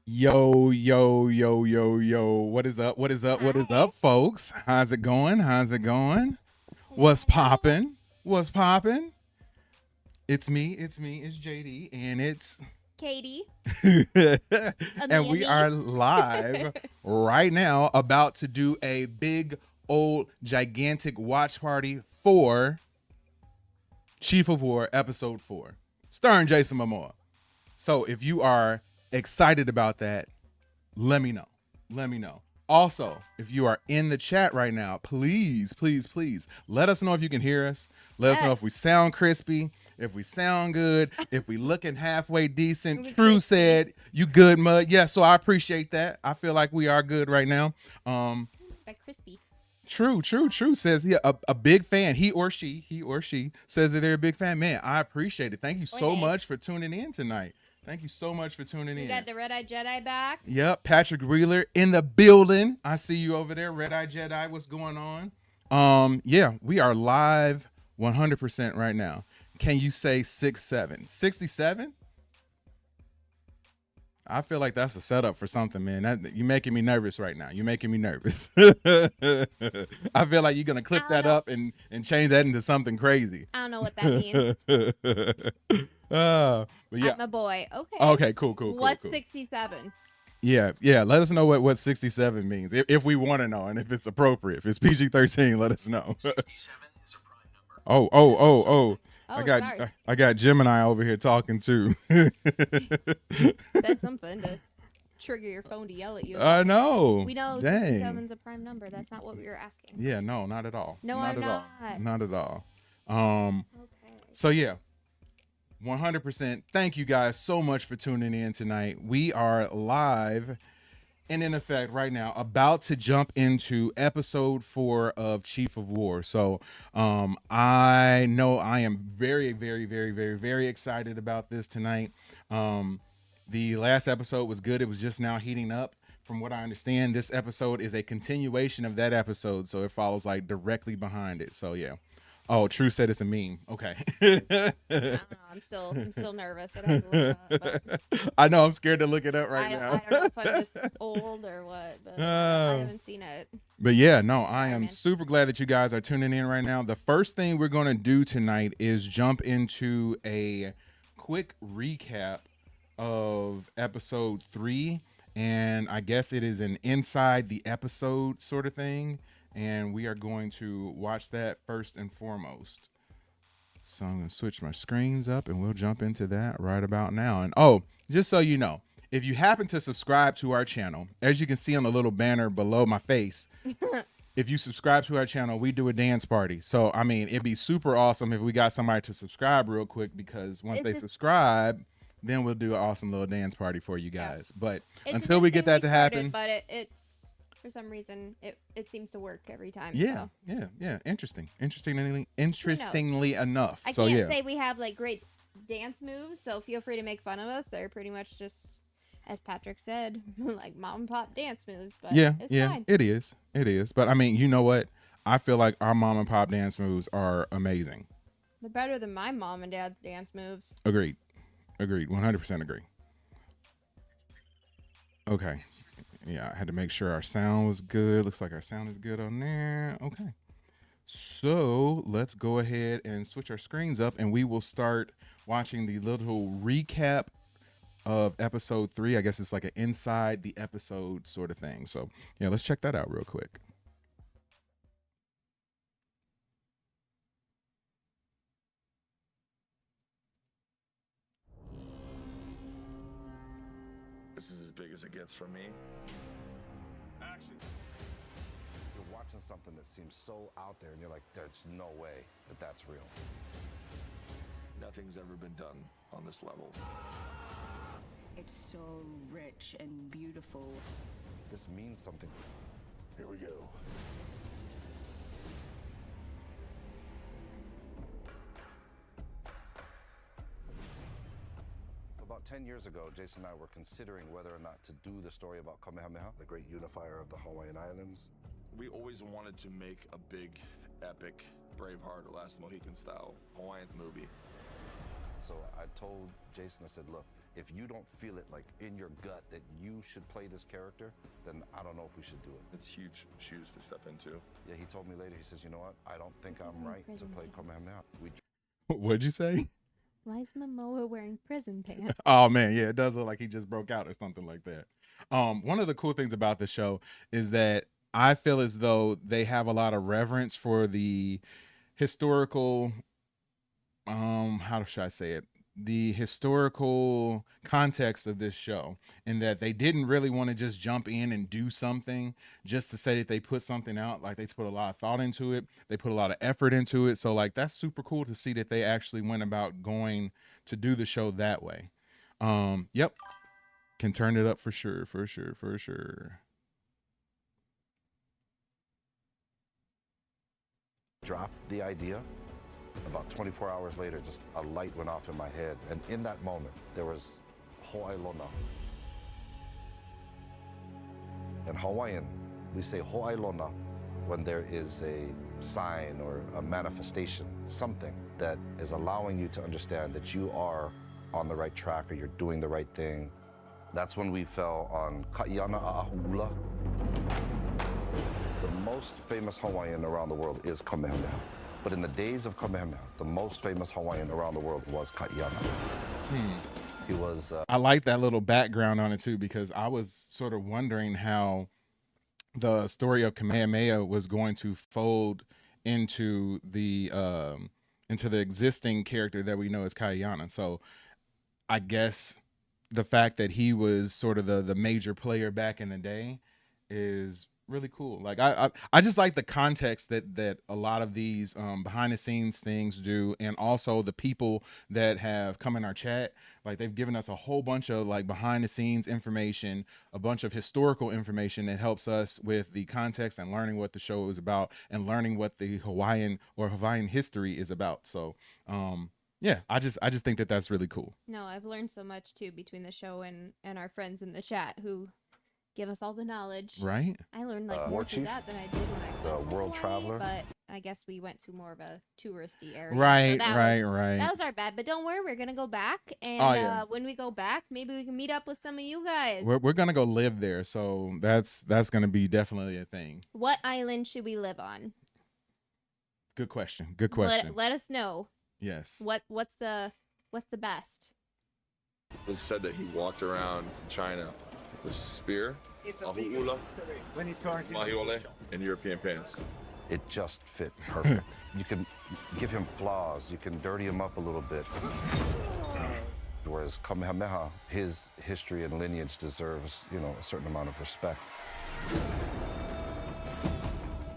Yo, yo, yo, yo, yo. What is up? What is up? What is Hi. up, folks? How's it going? How's it going? What's Hello. poppin'? What's poppin'? It's JD, and it's Katie. and we Me. are live right now about to do a big old gigantic watch party for Chief of War episode 4, starring Jason Mamoa. So if you are excited about that, let me know. Let me know. Also, if you are in the chat right now, please, please, please let us know if you can hear us. Let us know if we sound crispy, if we sound good, if we looking halfway decent. True said, you good, Mud? Yeah, so I appreciate that. I feel like we are good right now. By crispy. True says a big fan. He or she says that they're a big fan. Man, I appreciate it. Thank you so much for tuning in tonight. Thank you so much for tuning in. We got the Red Eye Jedi back. Yep, Patrick Wheeler in the building. I see you over there, Red Eye Jedi. What's going on? Yeah, we are live 100% right now. Can you say 6'7"? 67? I feel like that's a setup for something, man. You're making me nervous right now. You're making me nervous. I feel like you're gonna clip that up and change that into something crazy. I don't know what that means. But yeah. I'm a boy. Okay. Okay, cool. What's cool. 67? Yeah. Let us know what 67 means if we want to know, and if it's appropriate. If it's PG-13, let us know. 67 is a prime number. Oh, I got Gemini over here talking too. Said something to trigger your phone to yell at you. I know. We know 67 is a prime number. That's not what we were asking. Yeah, no, not at all. No, not I'm at not. all. Not at all. Okay. So yeah, 100%. Thank you guys so much for tuning in tonight. We are live and in effect right now about to jump into episode 4 of Chief of War. So I know I am very, very, very, very, very excited about this tonight. The last episode was good. It was just now heating up. From what I understand, this episode is a continuation of that episode, so it follows like directly behind it. So yeah. Oh, True said it's a meme. Okay. I don't know. I'm still nervous. I'd have to look it up, but I know. I'm scared to look it up right now. I don't know if I'm just old or what, but I haven't seen it. But yeah, no, I am super glad that you guys are tuning in right now. The first thing we're going to do tonight is jump into a quick recap of episode 3. And I guess it is an inside the episode sort of thing. And we are going to watch that first and foremost. So I'm going to switch my screens up and we'll jump into that right about now. And just so you know, if you happen to subscribe to our channel, as you can see on the little banner below my face, if you subscribe to our channel, we do a dance party. So, I mean, it'd be super awesome if we got somebody to subscribe real quick, because once they subscribe, then we'll do an awesome little dance party for you guys. Yeah. But until we get that to happen. But it's... For some reason, it seems to work every time. Yeah, so. yeah. Interestingly enough. I can't say we have like great dance moves, so feel free to make fun of us. They're pretty much just, as Patrick said, like mom and pop dance moves. But it's fine. It is. But I mean, you know what? I feel like our mom and pop dance moves are amazing. They're better than my mom and dad's dance moves. Agreed. 100% agree. Okay. Yeah, I had to make sure our sound was good. Looks like our sound is good on there. Okay. So let's go ahead and switch our screens up, and we will start watching the little recap of episode 3. I guess it's like an inside the episode sort of thing. So yeah, let's check that out real quick. This is as big as it gets for me. Action. You're watching something that seems so out there, and you're like, there's no way that that's real. Nothing's ever been done on this level. It's so rich and beautiful. This means something. Here we go. About 10 years ago, Jason and I were considering whether or not to do the story about Kamehameha, the great unifier of the Hawaiian Islands. We always wanted to make a big, epic, Braveheart or Last Mohican style Hawaiian movie. So I told Jason, I said, look, if you don't feel it like in your gut that you should play this character, then I don't know if we should do it. It's huge shoes to step into. Yeah, he told me later, he says, you know what? I don't think I'm right to play Kamehameha. What'd you say? Why is Momoa wearing prison pants? Oh man, yeah, it does look like he just broke out or something like that. One of the cool things about the show is that I feel as though they have a lot of reverence for the historical, how should I say it? The historical context of this show, and that they didn't really want to just jump in and do something just to say that they put something out. Like, they put a lot of thought into it. They put a lot of effort into it. So like, that's super cool to see that they actually went about going to do the show that way. Yep. Can turn it up for sure. Dropped the idea. About 24 hours later, just a light went off in my head. And in that moment, there was Hawaiian. In Hawaiian, we say Hawaiian when there is a sign or a manifestation, something that is allowing you to understand that you are on the right track or you're doing the right thing. That's when we fell on Ka'iana A'ahula. The most famous Hawaiian around the world is Kamehameha. But in the days of Kamehameha, the most famous Hawaiian around the world was Ka'iana. He was... I like that little background on it too, because I was sort of wondering how the story of Kamehameha was going to fold into the existing character that we know as Ka'iana. So I guess the fact that he was sort of the major player back in the day is really cool. Like, I just like the context that a lot of these behind the scenes things do, and also the people that have come in our chat, like, they've given us a whole bunch of like behind the scenes information, a bunch of historical information that helps us with the context and learning what the show is about and learning what the Hawaiian history is about. So yeah, I just think that that's really cool. No, I've learned so much too between the show and our friends in the chat who give us all the knowledge. Right. I learned like more through that than I did when I went to World Hawaii, Traveler. But I guess we went to more of a touristy area. Right, so that right. That was our bad. But don't worry, we're gonna go back, and when we go back, maybe we can meet up with some of you guys. We're gonna go live there, so that's gonna be definitely a thing. What island should we live on? Good question. Let us know. Yes. What's the best? It was said that he walked around China with a spear, ahu'ula, mahiole, and European pants. It just fit perfect. You can give him flaws, you can dirty him up a little bit. Whereas Kamehameha, his history and lineage deserves, a certain amount of respect.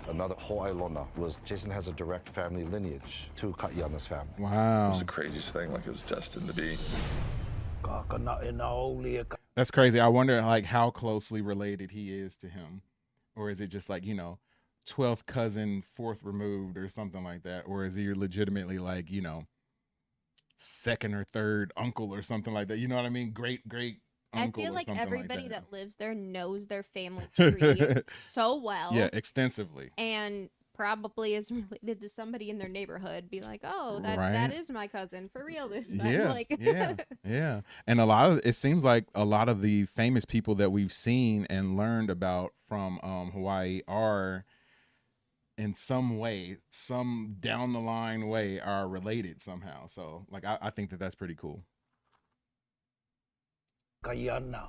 Another Ho'ailona was Jason has a direct family lineage to Ka'iana's family. Wow. It was the craziest thing, like it was destined to be. That's crazy. I wonder like how closely related he is to him. Or is it just like, 12th cousin, 4th removed or something like that? Or is he legitimately like, 2nd or 3rd uncle or something like that? You know what I mean? Great uncle. I feel like everybody like that lives there knows their family tree so well. Yeah, extensively. And probably is related to somebody in their neighborhood. Be like, oh, that is my cousin for real this time. Yeah, like, yeah. And it seems like a lot of the famous people that we've seen and learned about from Hawaii are in some way, some down the line way, are related somehow. So like, I think that that's pretty cool. Kaiana.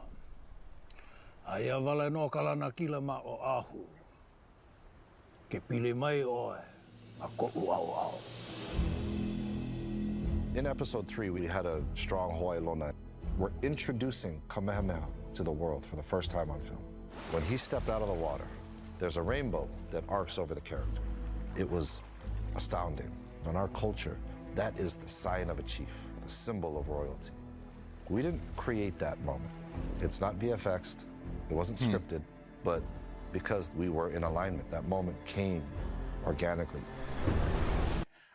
Aia wale no kalana kila ma o ahu. Ke pili mai oe. A ko'u au au. In episode 3, we had a strong Ho'ailona. We're introducing Kamehameha to the world for the first time on film. When he stepped out of the water, there's a rainbow that arcs over the character. It was astounding. In our culture, that is the sign of a chief, the symbol of royalty. We didn't create that moment. It's not VFX'd, it wasn't scripted, but because we were in alignment, that moment came organically.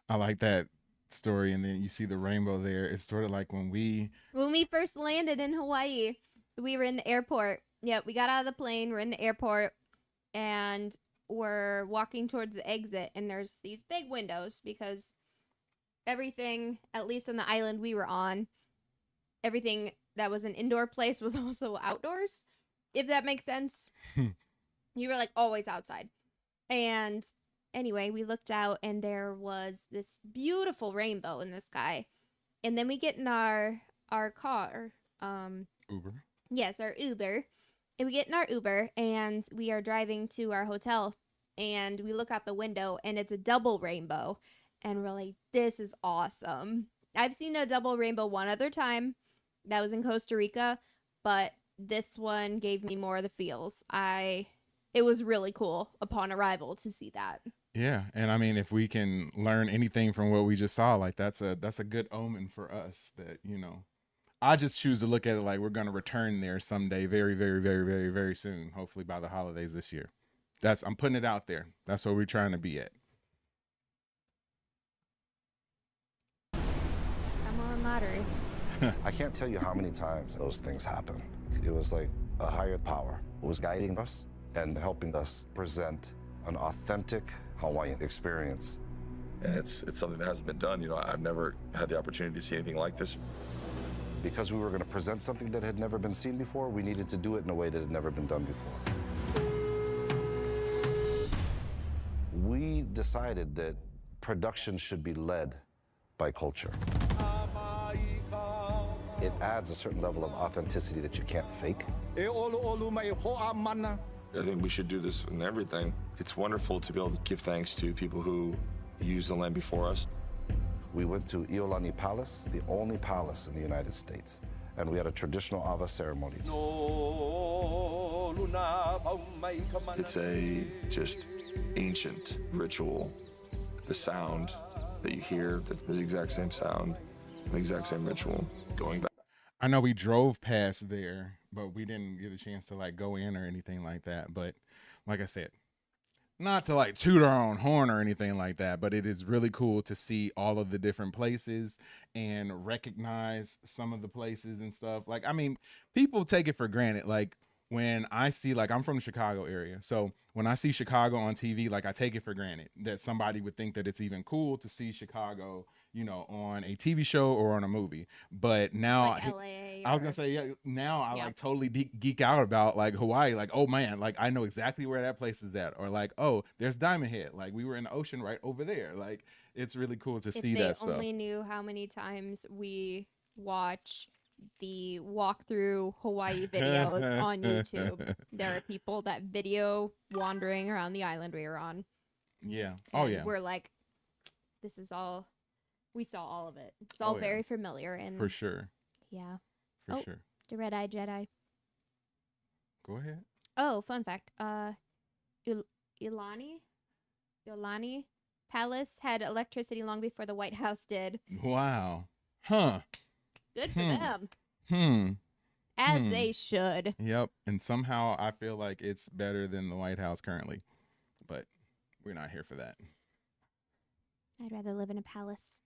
I like that story, and then you see the rainbow there. It's sort of like when we first landed in Hawaii, we were in the airport. Yeah, we got out of the plane, we're in the airport, and we're walking towards the exit, and there's these big windows because everything, at least on the island we were on, everything that was an indoor place was also outdoors, if that makes sense. You were like always outside. And anyway, we looked out and there was this beautiful rainbow in the sky. And then we get in our car. Uber. Yes, our Uber. And we get in our Uber and we are driving to our hotel. And we look out the window and it's a double rainbow. And we're like, this is awesome. I've seen a double rainbow one other time. That was in Costa Rica. But this one gave me more of the feels. It was really cool upon arrival to see that. Yeah, and I mean, if we can learn anything from what we just saw, like that's a good omen for us. That, you know, I just choose to look at it like we're gonna return there someday, very, very, very, very, very soon. Hopefully by the holidays this year. I'm putting it out there. That's where we're trying to be at. I'm on lottery. I can't tell you how many times those things happen. It was like a higher power was guiding us and helping us present an authentic Hawaiian experience. And it's something that hasn't been done. You know, I've never had the opportunity to see anything like this. Because we were going to present something that had never been seen before, we needed to do it in a way that had never been done before. We decided that production should be led by culture. It adds a certain level of authenticity that you can't fake. I think we should do this in everything. It's wonderful to be able to give thanks to people who used the land before us. We went to Iolani Palace, the only palace in the United States, and we had a traditional awa ceremony. It's a just ancient ritual. The sound that you hear, the exact same sound, the exact same ritual going back. I know we drove past there, but we didn't get a chance to like go in or anything like that. But like I said, not to like toot our own horn or anything like that, but it is really cool to see all of the different places and recognize some of the places and stuff. Like, I mean, people take it for granted. Like when I see, like, I'm from the Chicago area. So when I see Chicago on TV, like I take it for granted that somebody would think that it's even cool to see Chicago, you know, on a TV show or on a movie. But now It's like LA I was gonna say, yeah, now I like totally geek out about like Hawaii. Like, oh man, like I know exactly where that place is at. Or like, oh, there's Diamond Head. Like we were in the ocean right over there. Like it's really cool to see that stuff. If they only knew how many times we watch the walkthrough Hawaii videos on YouTube. There are people that video wandering around the island we were on. Yeah. And we're like, this is all, we saw all of it. It's all very familiar. And for sure. Yeah. For sure. The Red-Eyed Jedi. Go ahead. Oh, fun fact. Iolani Palace had electricity long before the White House did. Wow. Huh. Good for them. As they should. Yep. And somehow I feel like it's better than the White House currently. But we're not here for that. I'd rather live in a palace.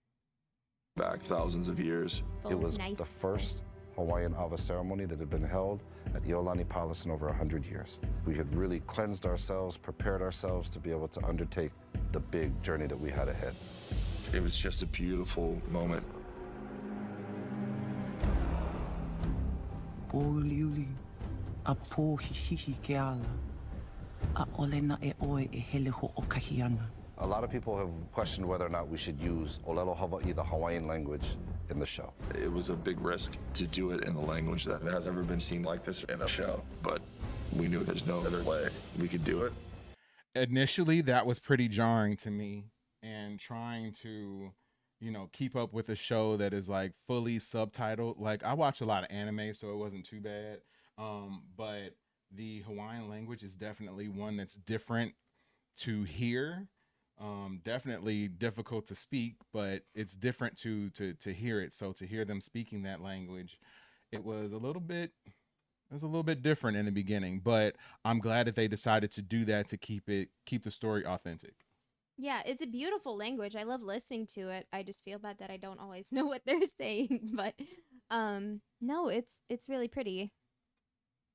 Back thousands of years. It was the first Hawaiian awa ceremony that had been held at Iolani Palace in over 100 years. We had really cleansed ourselves, prepared ourselves to be able to undertake the big journey that we had ahead. It was just a beautiful moment. Pōliuli, a pōhihihi ke ala, a olena e oe e hele ho o kahiana. A lot of people have questioned whether or not we should use Olelo Hawaii, the Hawaiian language, in the show. It was a big risk to do it in a language that has never been seen like this in a show, but we knew there's no other way we could do it. Initially, that was pretty jarring to me, and trying to, you know, keep up with a show that is like fully subtitled. Like I watch a lot of anime, so it wasn't too bad. But the Hawaiian language is definitely one that's different to hear. Definitely difficult to speak, but it's different to hear it. So to hear them speaking that language, it was a little bit different in the beginning, but I'm glad that they decided to do that to keep the story authentic. Yeah, it's a beautiful language. I love listening to it. I just feel bad that I don't always know what they're saying, but no, it's really pretty.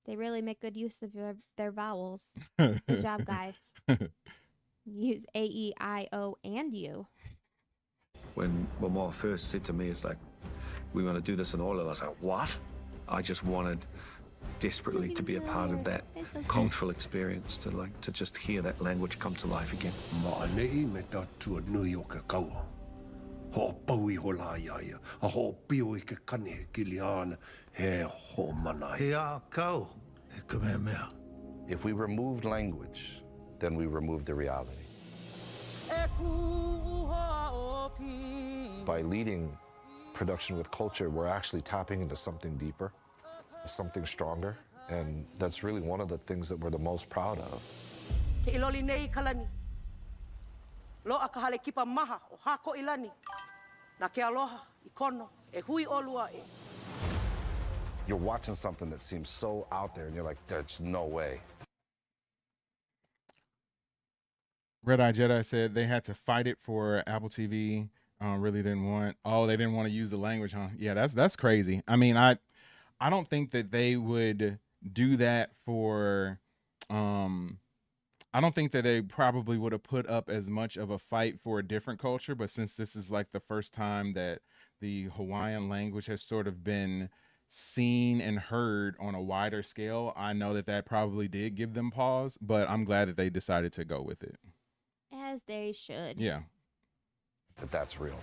They really make good use of their vowels. Good job, guys. Use A, E, I, O, and U. When Momoa first said to me, it's like, we want to do this in all, I was like, what? I just wanted desperately to be a part of that cultural experience, to just hear that language come to life again. Mainei me tatua nui o ke kaua. Ho pau I ho la iaia, a ho pio I ke kane he kiliana, he ho mana. He a kau, he Kamehameha. If we removed language, then we removed the reality. By leading production with culture, we're actually tapping into something deeper, something stronger, and that's really one of the things that we're the most proud of. Ke iloli nei kalani. Loa ka hale kipa maha o hako ilani. Na ke aloha, I kono, e hui olua e. You're watching something that seems so out there, and you're like, there's no way. Red Eye Jedi said they had to fight it for Apple TV. Really didn't want. Oh, they didn't want to use the language, huh? Yeah, that's crazy. I mean, I don't think that they would do that for. I don't think that they probably would have put up as much of a fight for a different culture. But since this is like the first time that the Hawaiian language has sort of been seen and heard on a wider scale, I know that that probably did give them pause. But I'm glad that they decided to go with it. As they should. Yeah. That's real.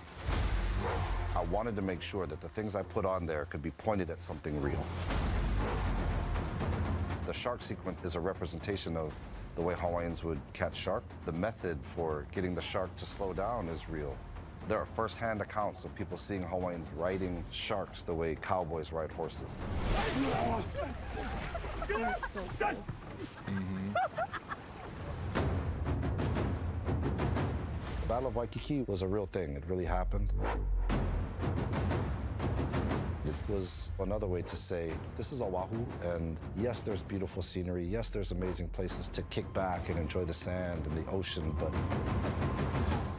I wanted to make sure that the things I put on there could be pointed at something real. The shark sequence is a representation of the way Hawaiians would catch shark. The method for getting the shark to slow down is real. There are first-hand accounts of people seeing Hawaiians riding sharks the way cowboys ride horses. That's so cool. The Battle of Waikiki was a real thing. It really happened. It was another way to say, this is Oahu, and yes, there's beautiful scenery. Yes, there's amazing places to kick back and enjoy the sand and the ocean, but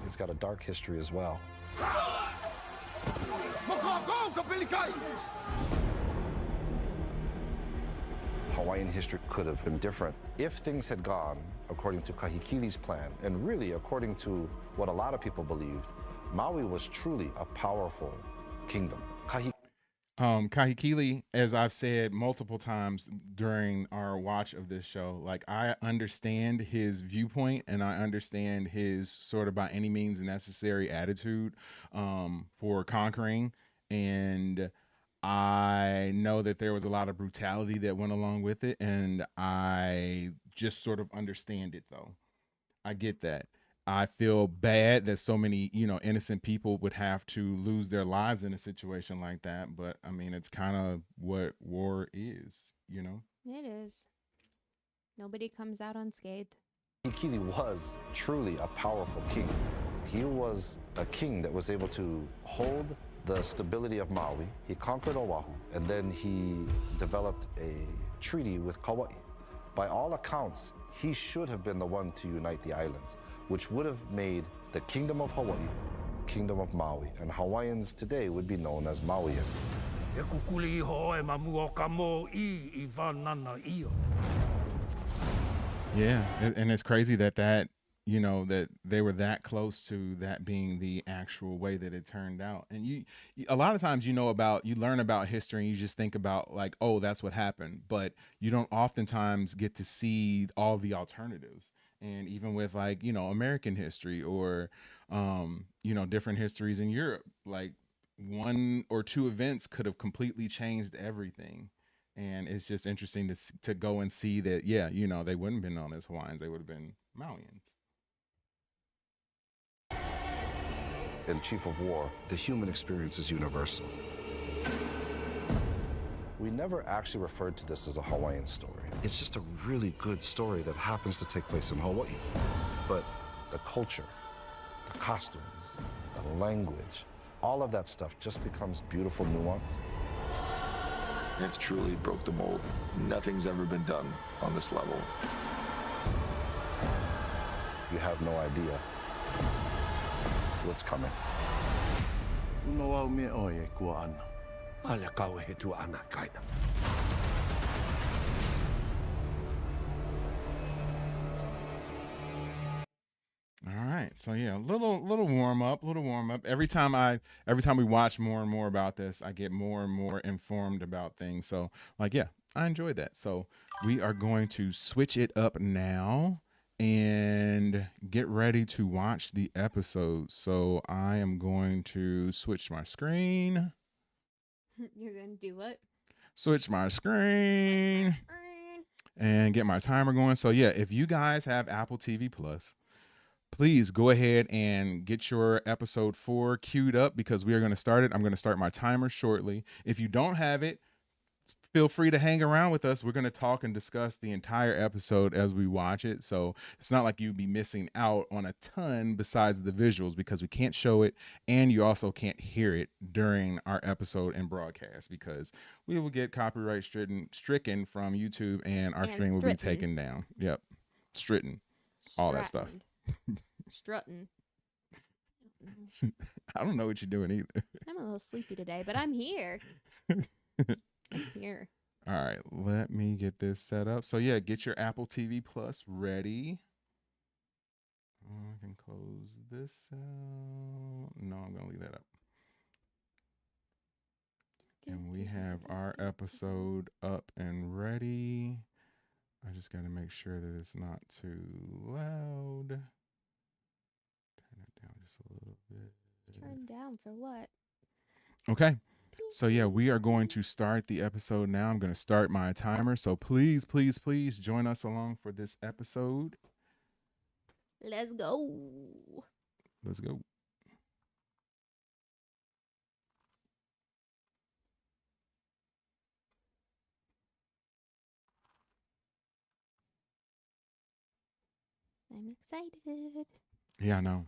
it's got a dark history as well. Hawaiian history could have been different if things had gone according to Kahikili's plan, and really according to what a lot of people believed. Maui was truly a powerful kingdom. Kahikili, as I've said multiple times during our watch of this show, like, I understand his viewpoint and I understand his sort of by any means necessary attitude for conquering, and I know that there was a lot of brutality that went along with it, and I just sort of understand it, though. I get that. I feel bad that so many, innocent people would have to lose their lives in a situation like that. But I mean, it's kind of what war is, It is. Nobody comes out unscathed. Kahikili was truly a powerful king. He was a king that was able to hold the stability of Maui. He conquered Oahu, and then he developed a treaty with Kauai. By all accounts, he should have been the one to unite the islands, which would have made the Kingdom of Hawaii, the Kingdom of Maui, and Hawaiians today would be known as Mauians. Yeah, and it's crazy that that they were that close to that being the actual way that it turned out. And a lot of times, you learn about history and you just think about like, oh, that's what happened. But you don't oftentimes get to see all the alternatives. And even with like, American history or, different histories in Europe, like one or two events could have completely changed everything. And it's just interesting to go and see that, yeah, they wouldn't have been known as Hawaiians. They would have been Mauians. In Chief of War, the human experience is universal. We never actually referred to this as a Hawaiian story. It's just a really good story that happens to take place in Hawaii. But the culture, the costumes, the language, all of that stuff just becomes beautiful nuance. It's truly broke the mold. Nothing's ever been done on this level. You have no idea what's coming. All right. right. So yeah, little warm up. Every time we watch more and more about this, I get more and more informed about things. So like, yeah, I enjoyed that. So we are going to switch it up now and get ready to watch the episode. So I am going to switch my screen. You're gonna do what? Switch my screen and get my timer going. So yeah, if you guys have Apple TV Plus, please go ahead and get your episode 4 queued up because we are going to start it. I'm going to start my timer shortly. If you don't have it, feel free to hang around with us. We're going to talk and discuss the entire episode as we watch it. So it's not like you'd be missing out on a ton besides the visuals because we can't show it and you also can't hear it during our episode and broadcast because we will get copyright stricken from YouTube and our stream will be taken down. Yep. All that stuff. Strutting. I don't know what you're doing either. I'm a little sleepy today, but I'm here. I'm here. All right, let me get this set up. So yeah, get your Apple TV Plus ready. I can close this out. No, I'm gonna leave that up. And we have our episode up and ready. I just gotta make sure that it's not too loud. Turn it down just a little bit. Turn down for what? Okay. So yeah, we are going to start the episode now. I'm going to start my timer. So please, please, please join us along for this episode. Let's go. Let's go. I'm excited. Yeah, I know.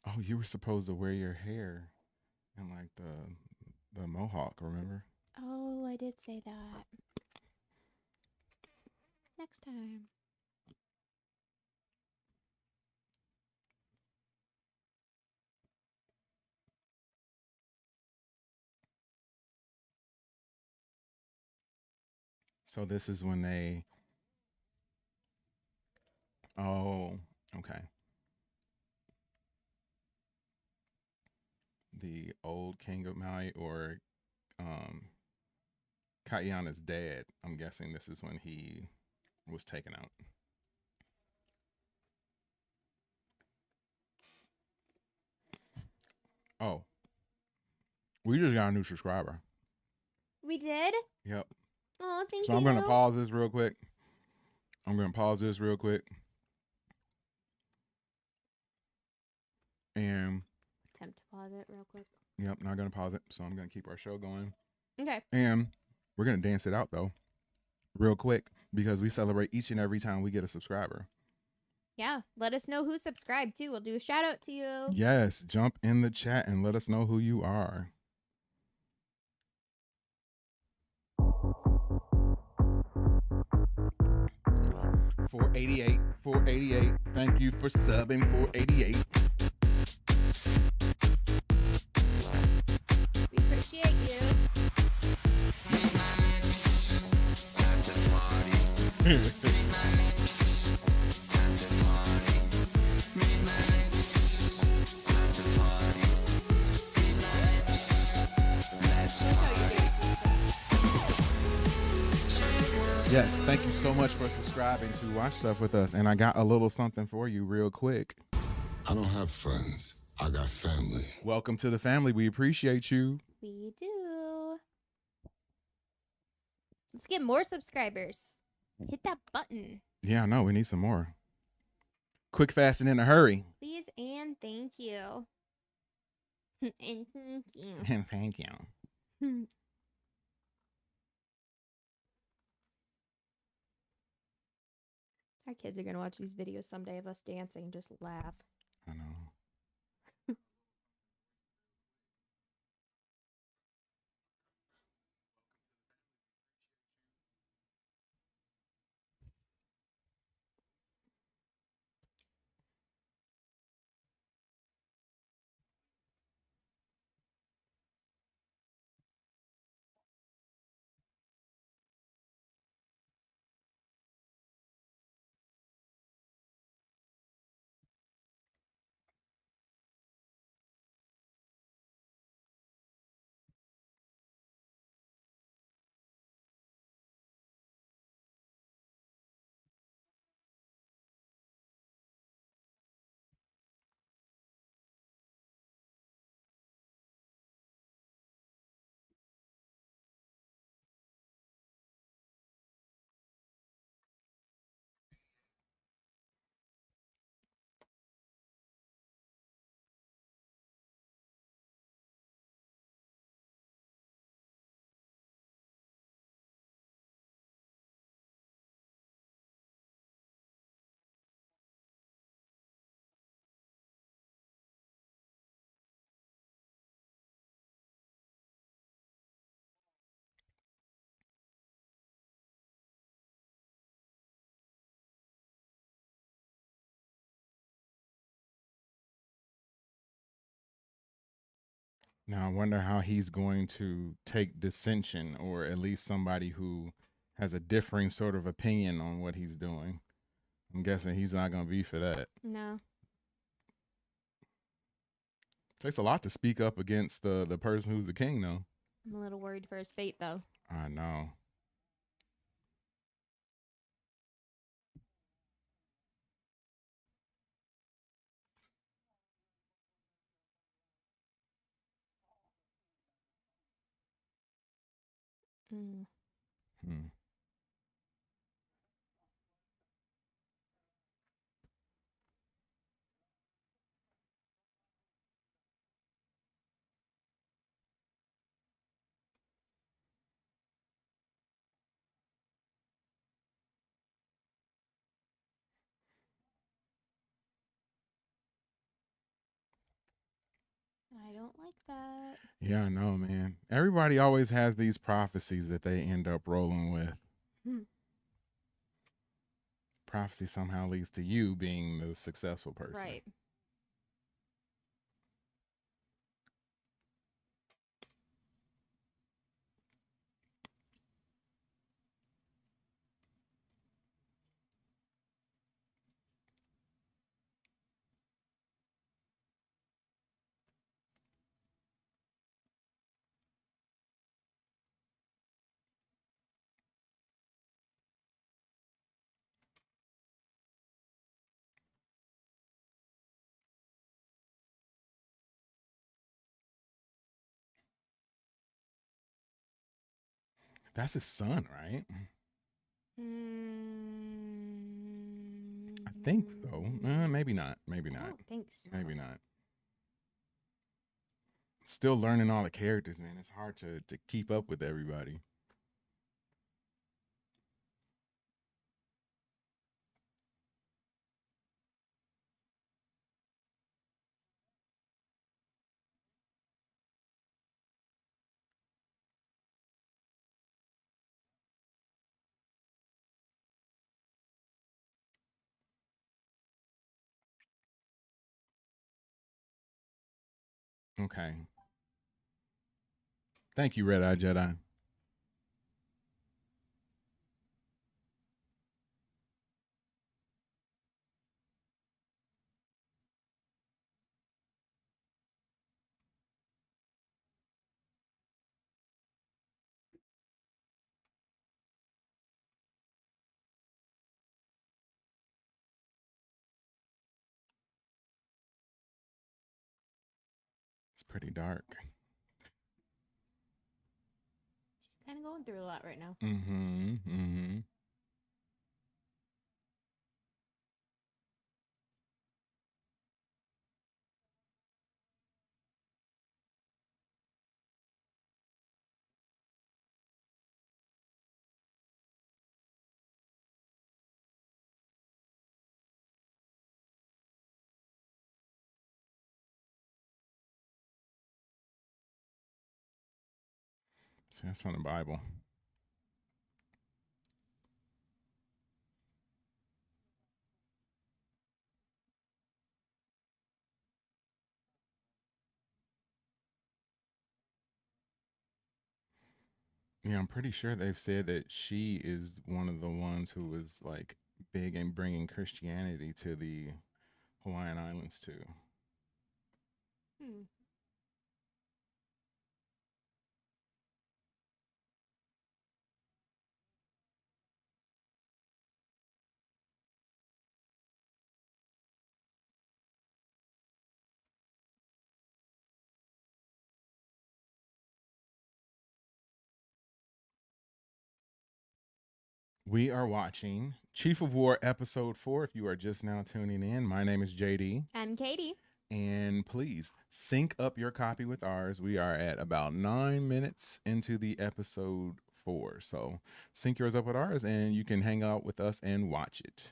Oh, you were supposed to wear your hair in like the mohawk, remember? Oh, I did say that. Next time. So this is when they... Oh, okay. The old king of Maui or Kaiana's dad, I'm guessing this is when he was taken out. Oh, we just got a new subscriber. We did? Yep. Oh, thank you. So I'm going to pause this real quick. And attempt to pause it real quick. Yep, not going to pause it. So I'm going to keep our show going. Okay. And we're going to dance it out, though, real quick, because we celebrate each and every time we get a subscriber. Yeah. Let us know who subscribed, too. We'll do a shout out to you. Yes. Jump in the chat and let us know who you are. $488. Thank you for subbing. $488. We appreciate you. Yes, thank you so much for subscribing to Watch Stuff with us. And I got a little something for you real quick. I don't have friends. I got family. Welcome to the family. We appreciate you. We do. Let's get more subscribers. Hit that button. Yeah, I know. We need some more. Quick, fast, and in a hurry. Please and thank you. And thank you. And thank you. Our kids are going to watch these videos someday of us dancing and just laugh. I know. Now I wonder how he's going to take dissension, or at least somebody who has a differing sort of opinion on what he's doing. I'm guessing he's not going to be for that. No. Takes a lot to speak up against the person who's the king, though. I'm a little worried for his fate, though. I know. Mm. Hmm. I don't like that. Yeah, I know, man. Everybody always has these prophecies that they end up rolling with. Hmm. Prophecy somehow leads to you being the successful person. Right. That's his son, right? I think so. Maybe not. Maybe I not. don't think so. Maybe not. Still learning all the characters, man. It's hard to keep up with everybody. Okay. Thank you, Red Eye Jedi. It's pretty dark. She's kind of going through a lot right now. Mm-hmm. Mm-hmm. See, that's from the Bible. Yeah, I'm pretty sure they've said that she is one of the ones who was like big in bringing Christianity to the Hawaiian Islands too. Hmm. We are watching Chief of War Episode 4. If you are just now tuning in, my name is JD. I'm Katie. And please sync up your copy with ours. We are at about 9 minutes into the episode 4. So sync yours up with ours and you can hang out with us and watch it.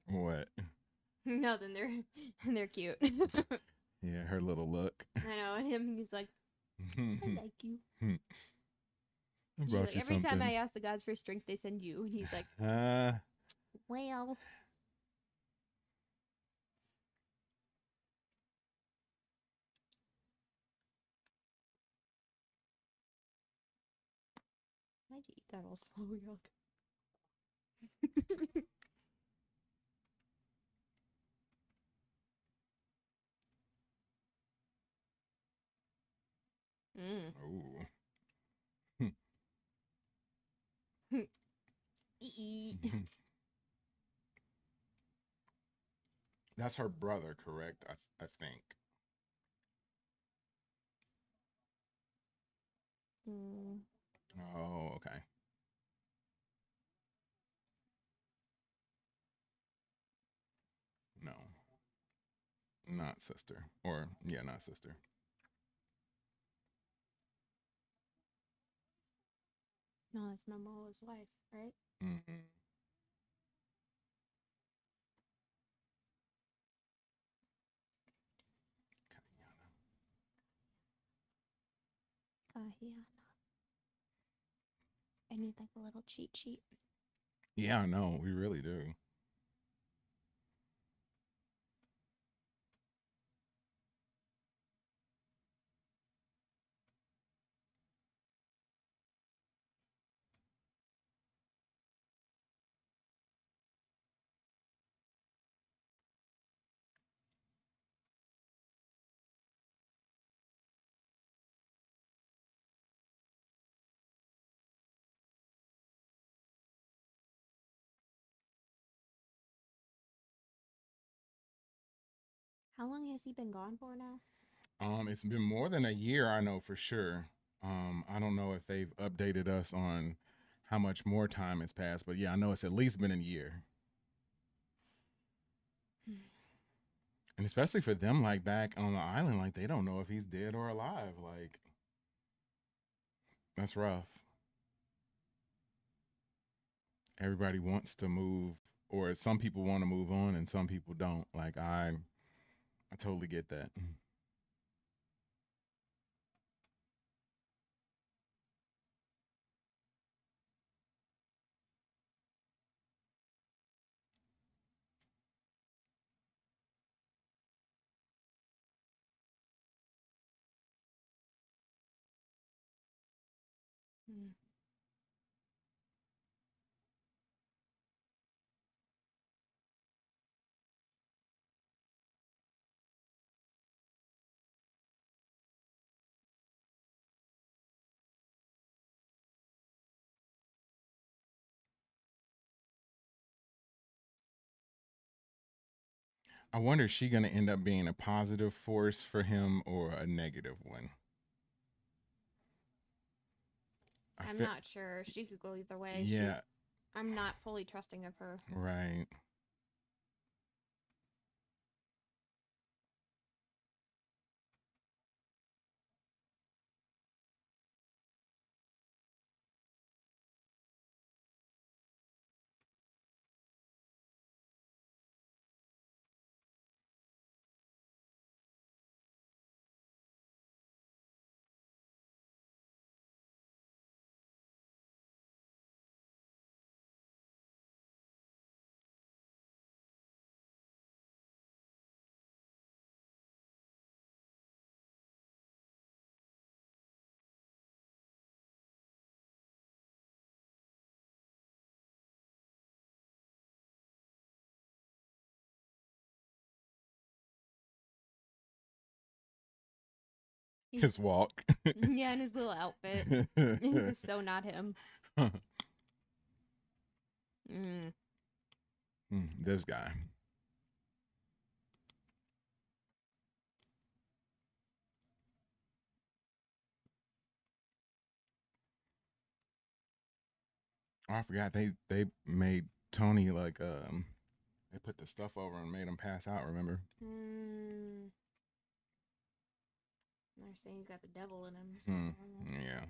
What? No, then they're cute. Yeah, her little look. I know, and him, he's like, I like you. I She's brought like, you every time something. I ask the gods for strength, they send you. And he's like, well. Why'd you eat that all slow, Yuck? Ooh. That's her brother, correct? I think. Oh, okay. No. Not sister. Or, yeah, not sister. No, it's Momoa's wife, right? Mm-hmm. Kahiana. I need like a little cheat sheet. Yeah, I know. We really do. How long has he been gone for now? It's been more than a year, I know for sure. I don't know if they've updated us on how much more time has passed, but yeah, I know it's at least been a year. And especially for them, like back on the island, like they don't know if he's dead or alive. Like, that's rough. Everybody wants to move, or some people want to move on, and some people don't. Like, I totally get that. I wonder, is she going to end up being a positive force for him or a negative one? I'm not sure. She could go either way. Yeah. I'm not fully trusting of her. Right. His walk. Yeah, and his little outfit. It's just so not him. This guy. Oh, I forgot they made Tony like they put the stuff over and made him pass out. Remember? They're saying he's got the devil in him. So Yeah.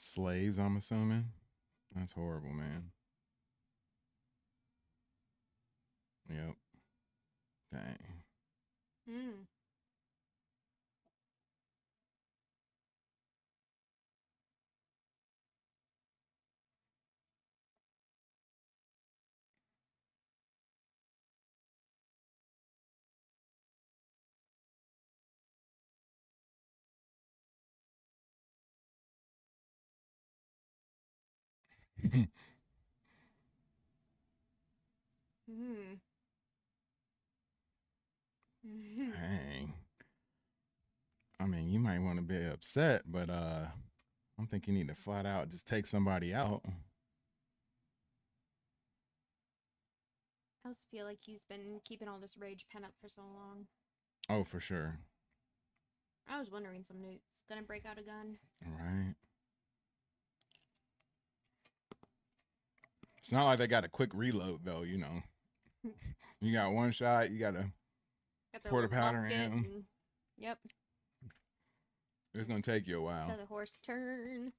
Slaves, I'm assuming. That's horrible, man. Yep. Dang. Hmm. Hmm. Dang. I mean, you might want to be upset, but I don't think you need to flat out just take somebody out. I also feel like he's been keeping all this rage pent up for so long. Oh, for sure. I was wondering somebody's gonna break out a gun. Right. It's not like they got a quick reload though, you know. You got one shot, you gotta Got the pour the little powder musket in. and- Yep. It's gonna take you a while. Tell the horse turn.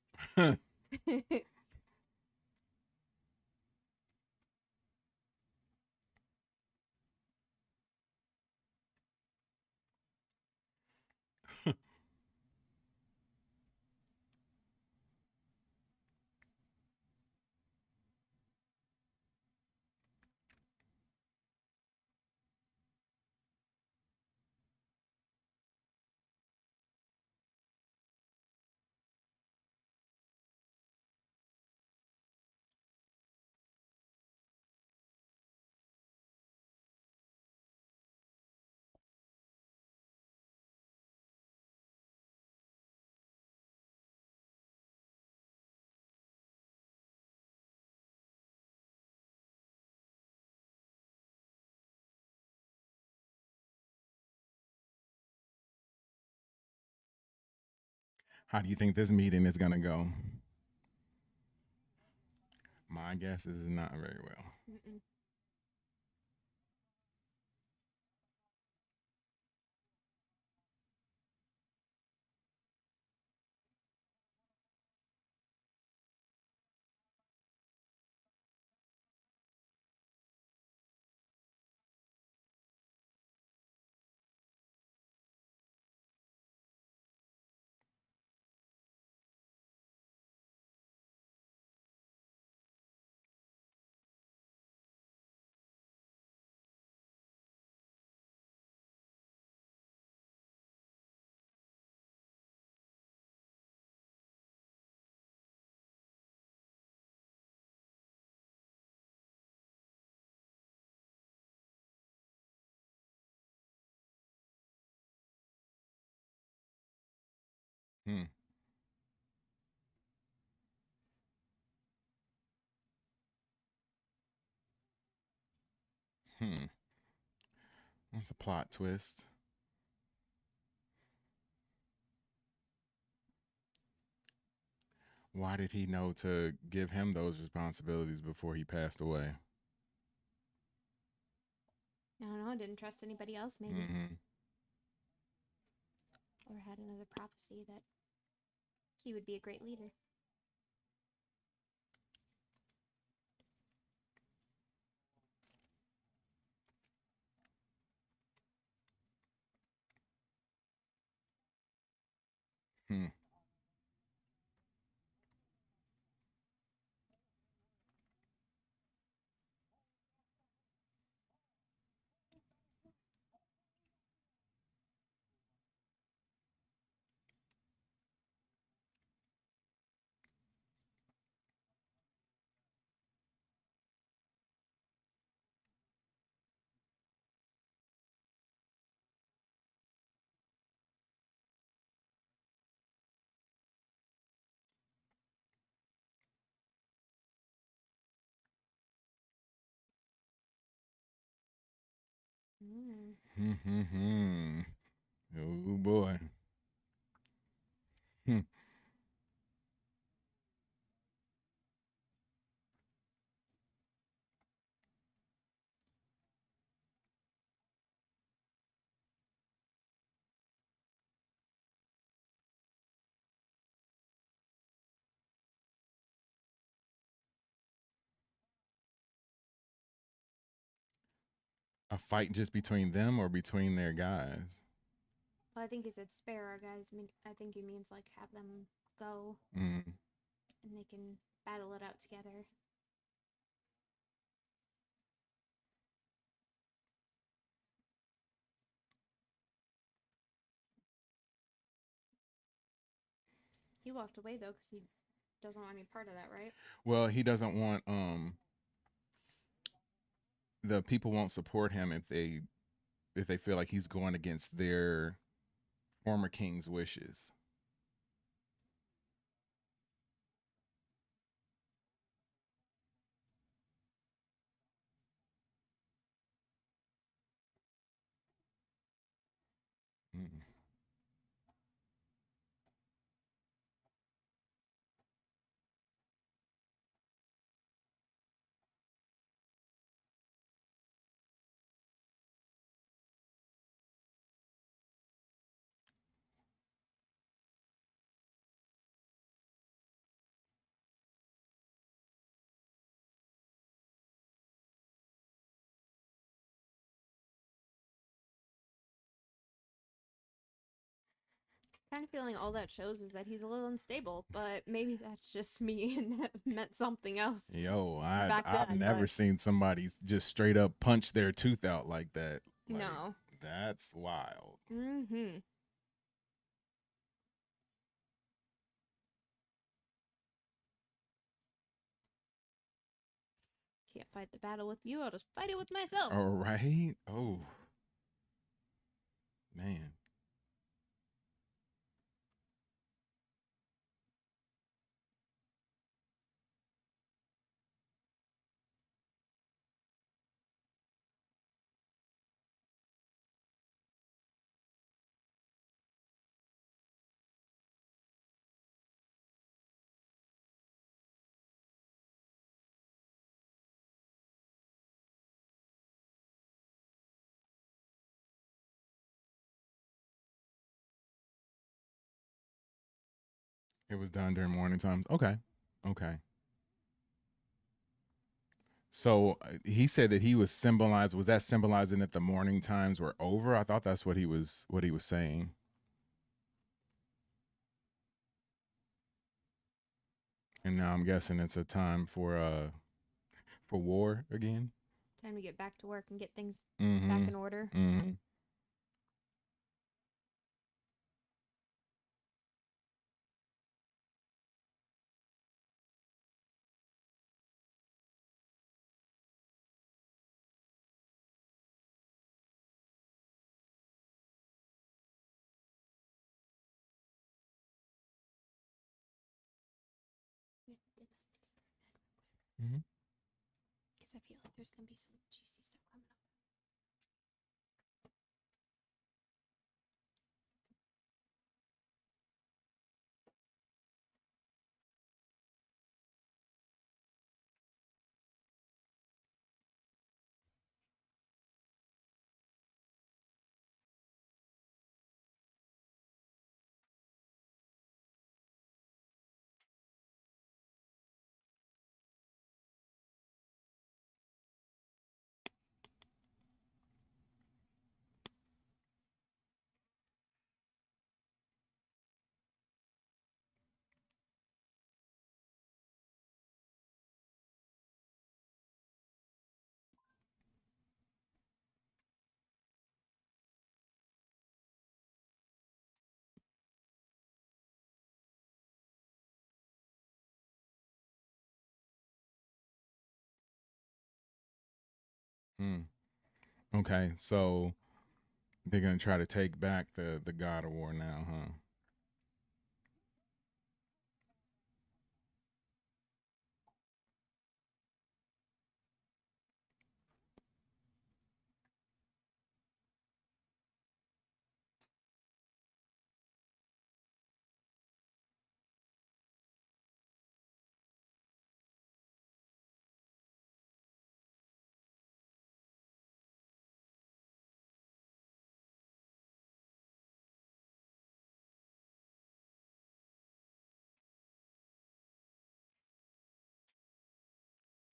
How do you think this meeting is gonna go? My guess is not very well. Mm-mm. Hmm. Hmm. That's a plot twist. Why did he know to give him those responsibilities before he passed away? I don't know. Didn't trust anybody else, maybe. Mm-hmm. Or had another prophecy that he would be a great leader. Hmm. Mm. Hmm. Oh boy. Hmm. A fight just between them or between their guys? Well, I think he said spare our guys. I think he means like have them go Mm. and they can battle it out together. He walked away though because he doesn't want any part of that, right? Well, he doesn't want the people won't support him if they feel like he's going against their former king's wishes. Mm. Kind of feeling all that shows is that he's a little unstable, but maybe that's just me and that meant something else. Yo, back I've then, never but- seen somebody just straight up punch their tooth out like that. Like, No. That's wild. Mm-hmm. Can't fight the battle with you, I'll just fight it with myself. All right. Oh. Man. It was done during morning times. Okay. Okay. So he said that he was symbolized. Was that symbolizing that the morning times were over? I thought that's what he was saying. And now I'm guessing it's a time for war again. Time to get back to work and get things Mm-hmm. back in order. Mm-hmm. Mm-hmm. Because I feel like there's going to be some juicy stuff coming up. Mm. Okay, so they're gonna try to take back the God of War now, huh?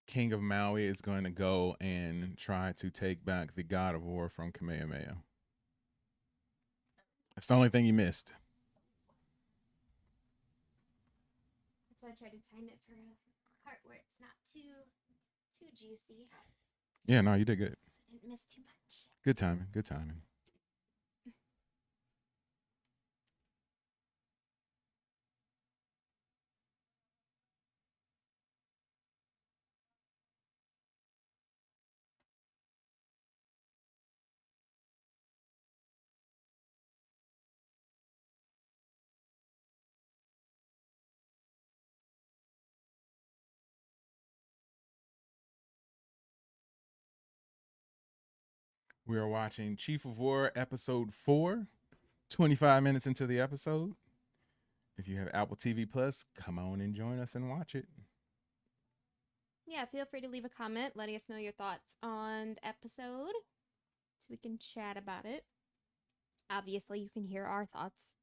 King of Maui is going to go and try to take back the God of War from Kamehameha. That's the only thing you missed. That's why I try to time it for a part where it's not too juicy. Yeah, no, you did good. So I didn't miss too much. Good timing. Good timing. We are watching Chief of War episode 4, 25 minutes into the episode. If you have Apple TV Plus, come on and join us and watch it. Yeah, feel free to leave a comment letting us know your thoughts on the episode so we can chat about it. Obviously, you can hear our thoughts.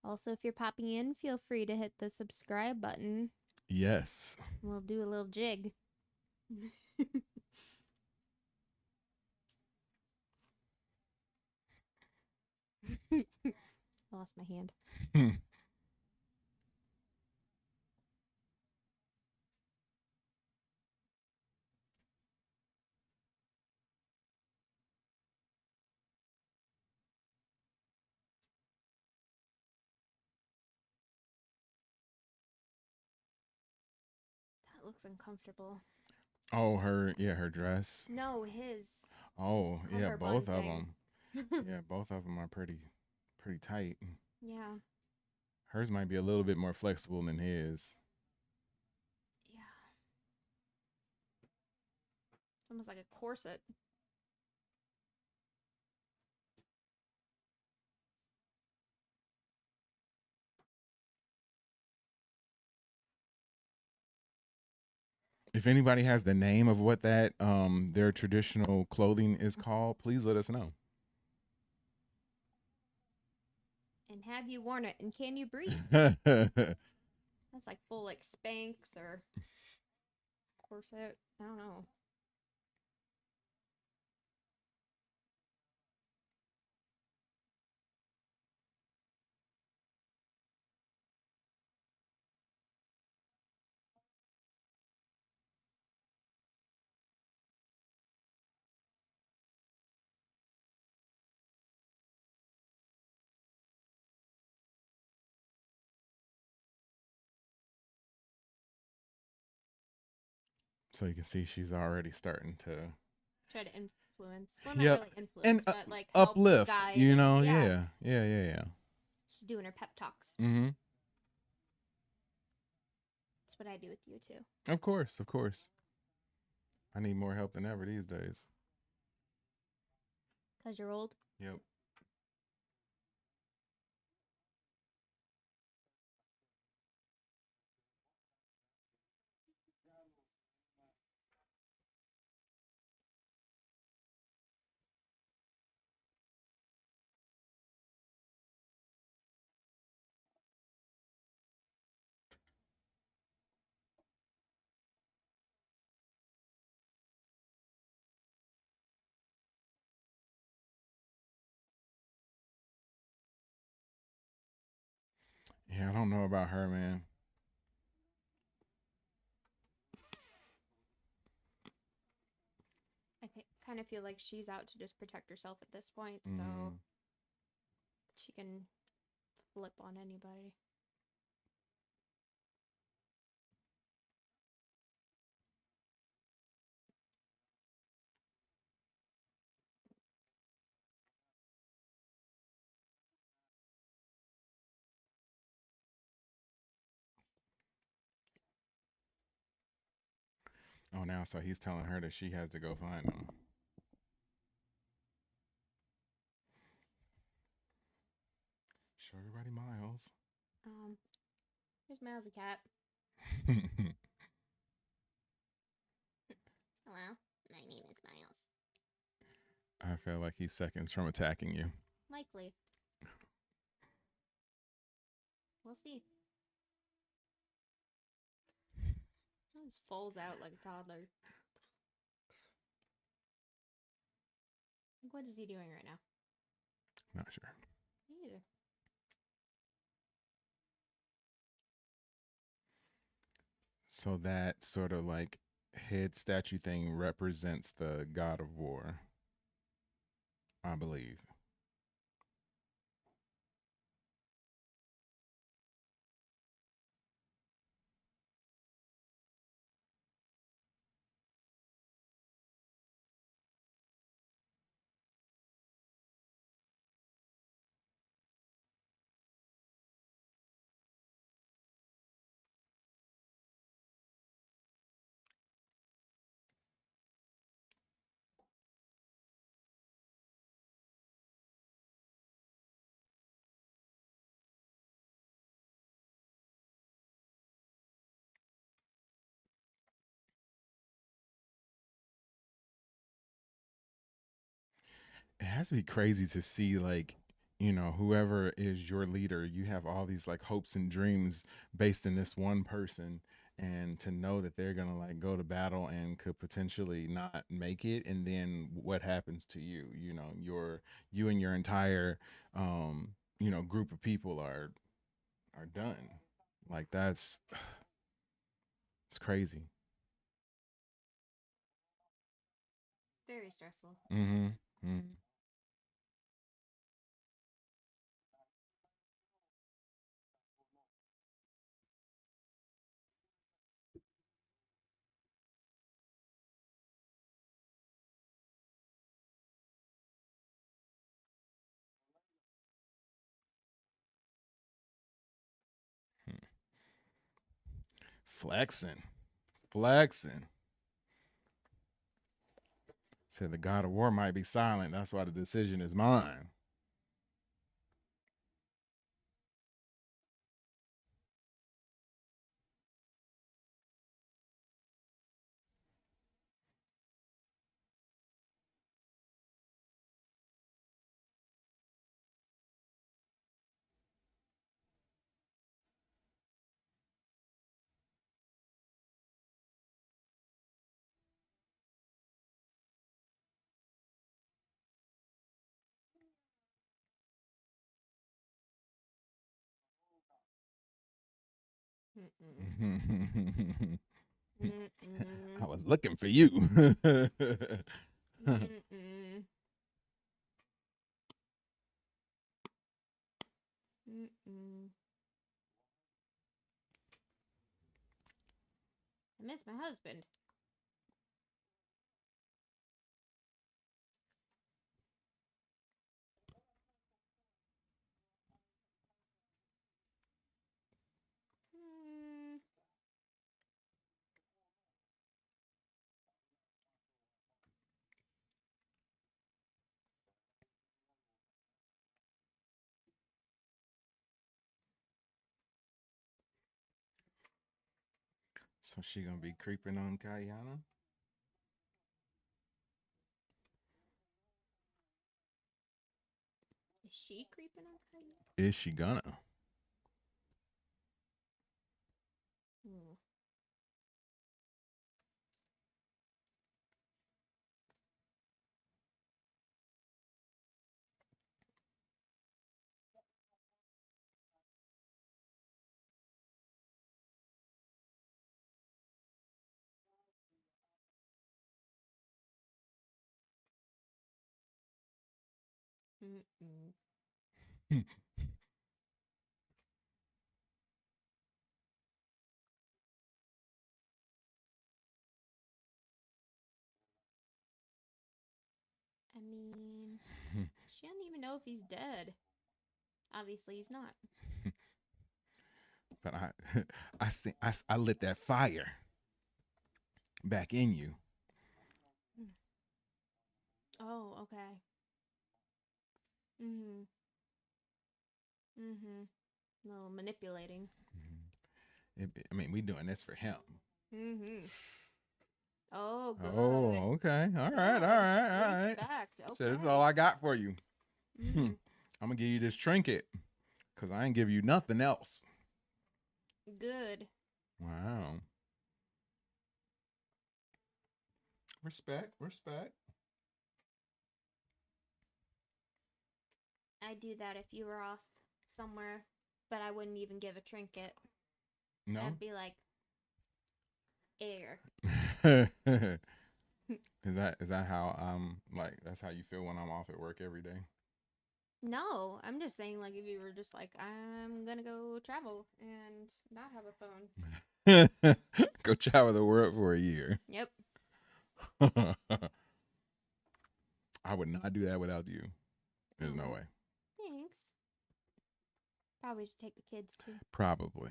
Also, if you're popping in, feel free to hit the subscribe button. Yes. We'll do a little jig. Lost my hand. That looks uncomfortable. Oh, her dress. No, his. Oh, yeah, both of thing. them. Yeah, both of them are pretty tight. Yeah. Hers might be a little bit more flexible than his. Yeah. It's almost like a corset. If anybody has the name of what that their traditional clothing is called, please let us know. And have you worn it? And can you breathe? That's like full like Spanx or corset. I don't know. So you can see she's already starting to Try to influence. Well, not Yep. really influence, And but like help uplift, guide you and- know? yeah. Yeah. She's doing her pep talks. Mm-hmm. That's what I do with you too. Of course. I need more help than ever these days. 'Cause you're old. Yep. Yeah, I don't know about her, man. I kind of feel like she's out to just protect herself at this point, so Mm. she can flip on anybody. Oh, now so he's telling her that she has to go find him. Show everybody Miles. Here's Miles the cat. Hello, my name is Miles. I feel like he's seconds from attacking you. Likely. We'll see. It just folds out like a toddler. What is he doing right now? Not sure. Me either. So that sort of like head statue thing represents the god of war, I believe. It has to be crazy to see, like, you know, whoever is your leader, you have all these like hopes and dreams based in this one person, and to know that they're gonna like go to battle and could potentially not make it, and then what happens to you? You know, you and your entire you know, group of people are done. Like that's it's crazy. Very stressful. Mm-hmm. Mm-hmm. Flexing. Flexing. Said the god of war might be silent. That's why the decision is mine. Mm-mm. Mm-mm. I was looking for you. Mm-mm. Mm-mm. I miss my husband. Mm. So she gonna be creeping on Kaina? Is she creeping on Kaina? Is she gonna? Hmm. Mm-mm. I mean, she doesn't even know if he's dead. Obviously, he's not. But I lit that fire back in you. Oh, okay. Mm-hmm. Mm-hmm. A little manipulating. I mean, we doing this for him. Mm-hmm. Oh, good. Oh, okay. All right. Good. All right. Respect. So this is Okay. all I got for you. Mhm. I'm gonna give you this trinket because I ain't give you nothing else. Good. Wow. Respect. I'd do that if you were off somewhere, but I wouldn't even give a trinket. No. I'd be like, air. Is that how like that's how you feel when I'm off at work every day? No, I'm just saying, like, if you were just like, I'm gonna go travel and not have a phone. Go travel the world for a year. Yep. I would not do that without you. There's no way. Thanks. Probably should take the kids too. Probably.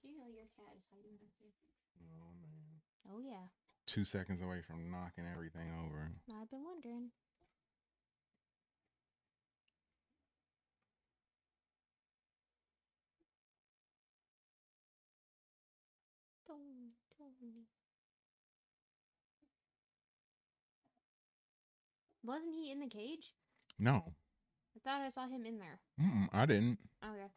Do you know your cat is hiding back there? Oh man. Oh yeah. 2 seconds away from knocking everything over. I've been wondering. Tony. Wasn't he in the cage? No. I thought I saw him in there. I didn't. Okay.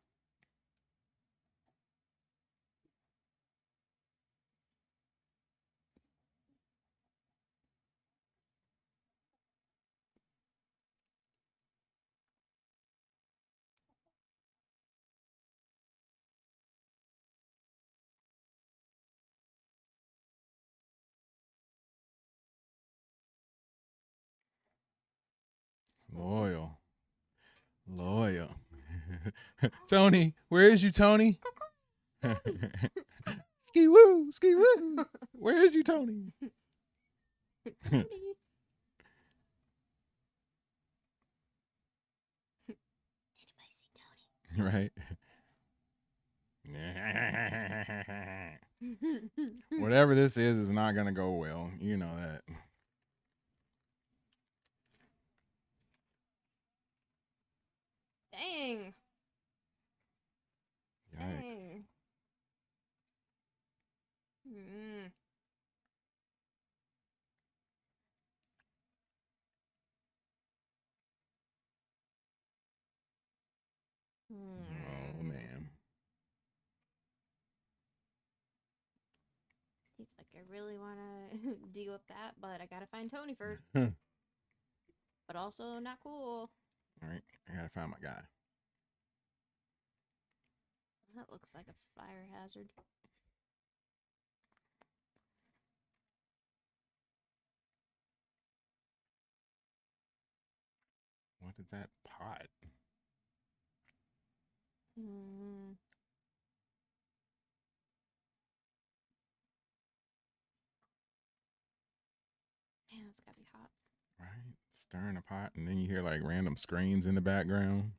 Loyal. Tony, where is you, Tony? Ski woo. Where is you, Tony? Right. Whatever this is not gonna go well. You know that. Dang. Yikes. Dang. Oh man. He's like, I really want to deal with that, but I gotta find Tony first. But also not cool. All right, I gotta find my guy. That looks like a fire hazard. What is that pot? Man, that's gotta be hot. Right, stirring a pot, and then you hear like random screams in the background.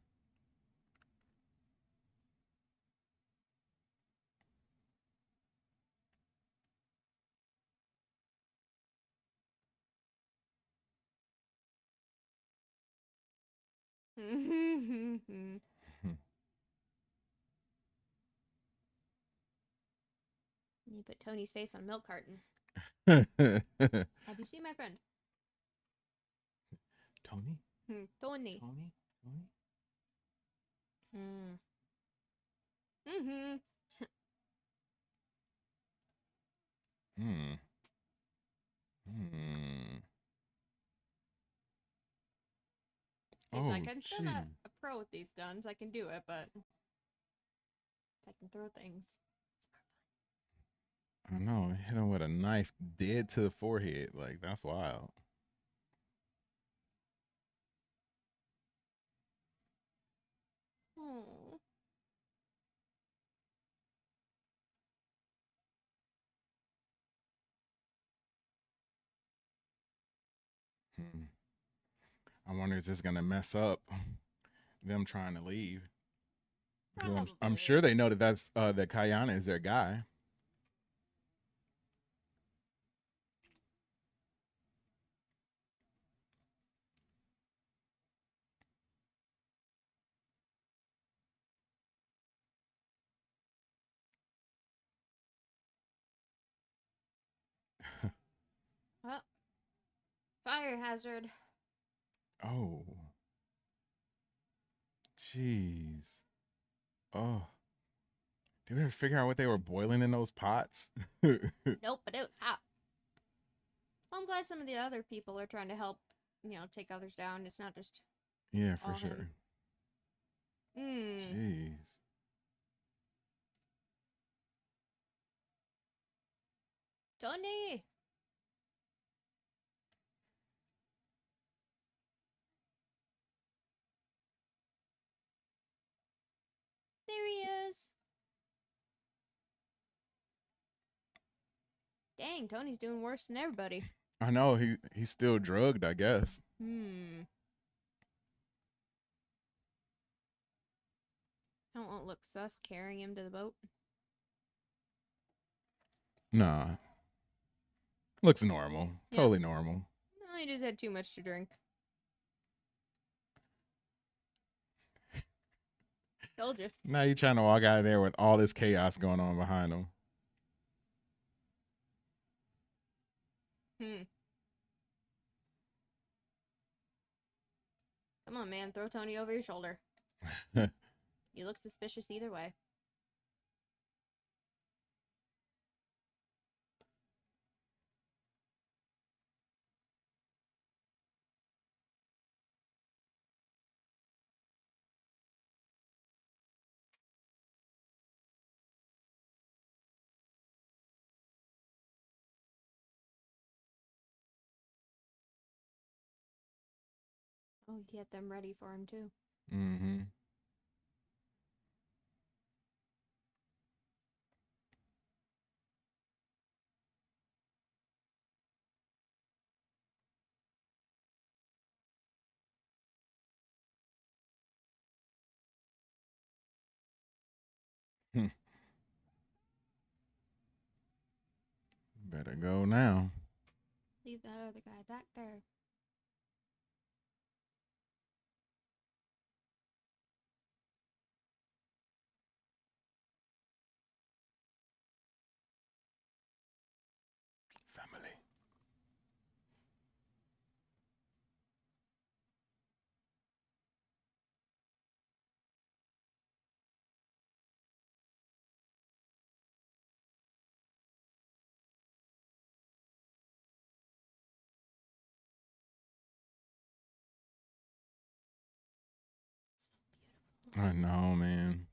You put Tony's face on a milk carton. Have you seen my friend? Tony? Tony. He's like, I'm still not a pro with these guns. I can do it, but I can throw things. I know. Hit him with a knife dead to the forehead. Like, that's wild. Oh. I wonder is this gonna mess up them trying to leave? I'm sure they know that that's that Kaina is their guy. Oh. Fire hazard. Oh. Jeez. Oh. Did we ever figure out what they were boiling in those pots? Nope, but it was hot. Well, I'm glad some of the other people are trying to help, take others down. It's not just Yeah, for all sure. him. Jeez. Tony! There he is. Dang, Tony's doing worse than everybody. I know he's still drugged, I guess. I won't look sus carrying him to the boat. Nah. Looks normal. Yeah. Totally normal. No, he just had too much to drink. Told you. Now you trying to walk out of there with all this chaos going on behind him. Come on, man. Throw Tony over your shoulder. You look suspicious either way. Oh, he had them ready for him, too. Mm-hmm. Better go now. Leave that other guy back there. Family. I know, man.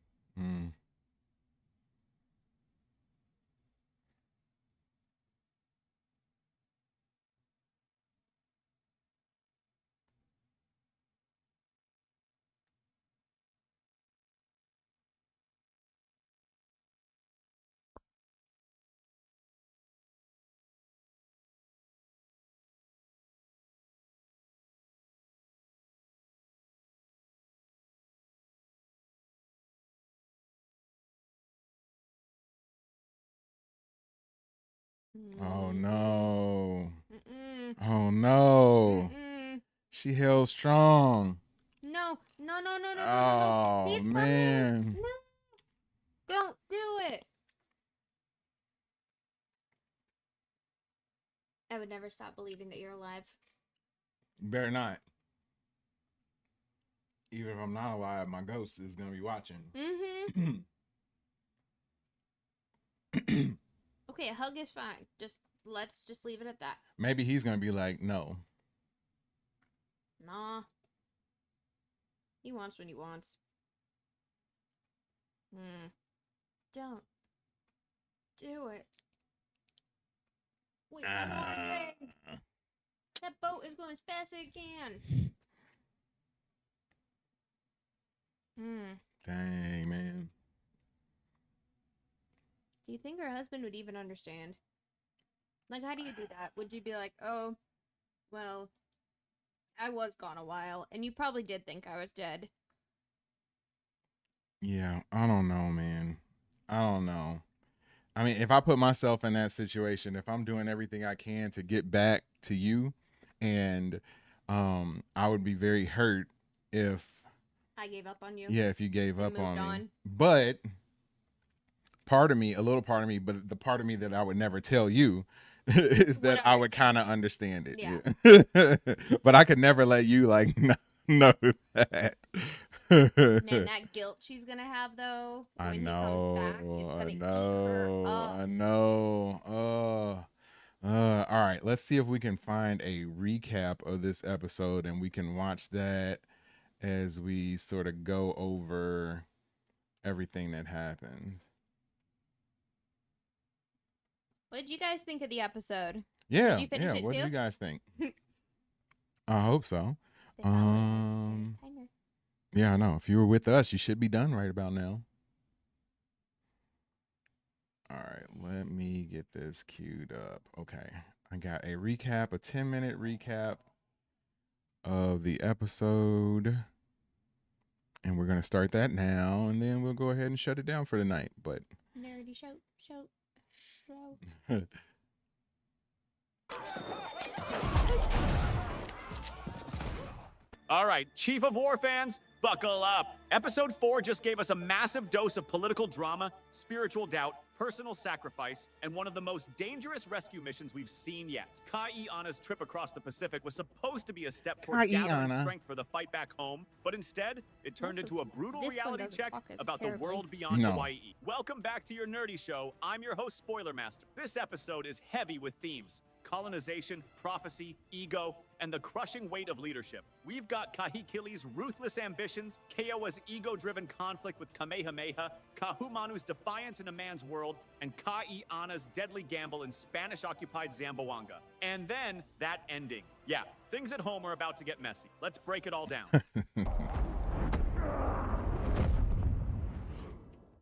Oh no. Oh no. She held strong. No. Oh He's man. coming. No. Don't do it. I would never stop believing that you're alive. You better not. Even if I'm not alive, my ghost is gonna be watching. Okay, a hug is fine. Let's just leave it at that. Maybe he's gonna be like, no. Nah. He wants what he wants. Don't do it. Wait, one more thing. That boat is going as fast as it can. Dang, man. Do you think her husband would even understand? Like, how do you do that? Would you be like, oh, well, I was gone a while, and you probably did think I was dead. Yeah, I don't know, man. I don't know. I mean, if I put myself in that situation, if I'm doing everything I can to get back to you, and I would be very hurt if I gave up on you. Yeah, if you gave up on me. On. But a little part of me, but the part of me that I would never tell you is that I would kind of understand it. Yeah. But I could never let you know that. Man, that guilt she's gonna have though when he comes back, it's gonna eat her up. I know. All right, let's see if we can find a recap of this episode and we can watch that as we sort of go over everything that happened. What did you guys think of the episode? Yeah, Did you finish it what too? did you guys think? I hope so. Yeah, I know. If you were with us, you should be done right about now. All right, let me get this queued up. Okay, I got a recap, a 10-minute recap of the episode. And we're going to start that now, and then we'll go ahead and shut it down for the night. But Nerdy show. All right, Chief of War fans, buckle up. Episode 4 just gave us a massive dose of political drama, spiritual doubt, personal sacrifice, and one of the most dangerous rescue missions we've seen yet. Ka'i'ana's trip across the Pacific was supposed to be a step toward gathering strength for the fight back home, but instead, it turned into a brutal reality check about the world beyond Hawaii. Welcome back to your nerdy show. I'm your host, Spoiler Master. This episode is heavy with themes: colonization, prophecy, ego, and the crushing weight of leadership. We've got Kahikili's ruthless ambitions, Keoa's ego-driven conflict with Kamehameha, Kahumanu's defiance in a man's world, and Ka'i'ana's deadly gamble in Spanish-occupied Zamboanga. And then, that ending. Yeah, things at home are about to get messy. Let's break it all down.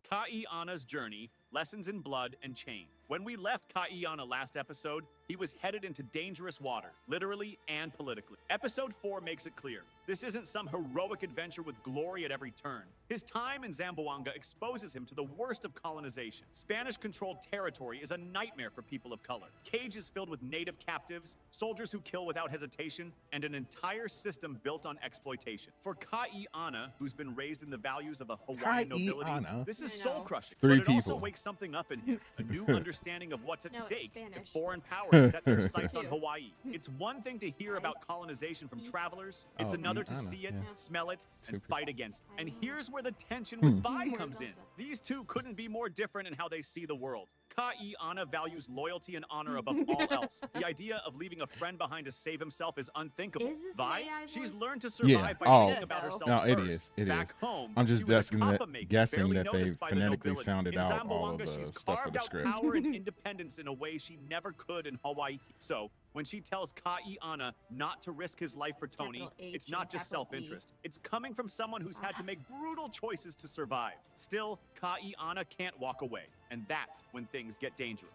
Ka'i'ana's journey, lessons in blood and chain. When we left Ka'i'ana last episode, he was headed into dangerous water, literally and politically. Episode 4 makes it clear. This isn't some heroic adventure with glory at every turn. His time in Zamboanga exposes him to the worst of colonization. Spanish-controlled territory is a nightmare for people of color. Cages filled with native captives, soldiers who kill without hesitation, and an entire system built on exploitation. For Ka'i'ana, who's been raised in the values of a Hawaiian nobility, this is soul-crushing. But it also wakes something up in him, a new understanding of what's at stake if foreign powers set their sights on Hawaii. It's one thing to hear about colonization from travelers. It's another to see it, smell it, and fight against it. And here's where the tension with Vi comes in. These two couldn't be more different in how they see the world. Ka'i'ana values loyalty and honor above all else. The idea of leaving a friend behind to save himself is unthinkable. Vi, she's learned to survive by thinking about herself no, it first. is. It Back is. home, I'm just she was a guessing kappa maker, that barely they noticed by the phonetically nobility. sounded In out all of Zamboanga, the she's stuff for carved the out script. power and independence in a way she never could in Hawaii. So when she tells Ka'i'ana not to risk his life for Tony, it's not just self-interest. It's coming from someone who's had to make brutal choices to survive. Still, Ka'i'ana can't walk away, and that's when things get dangerous.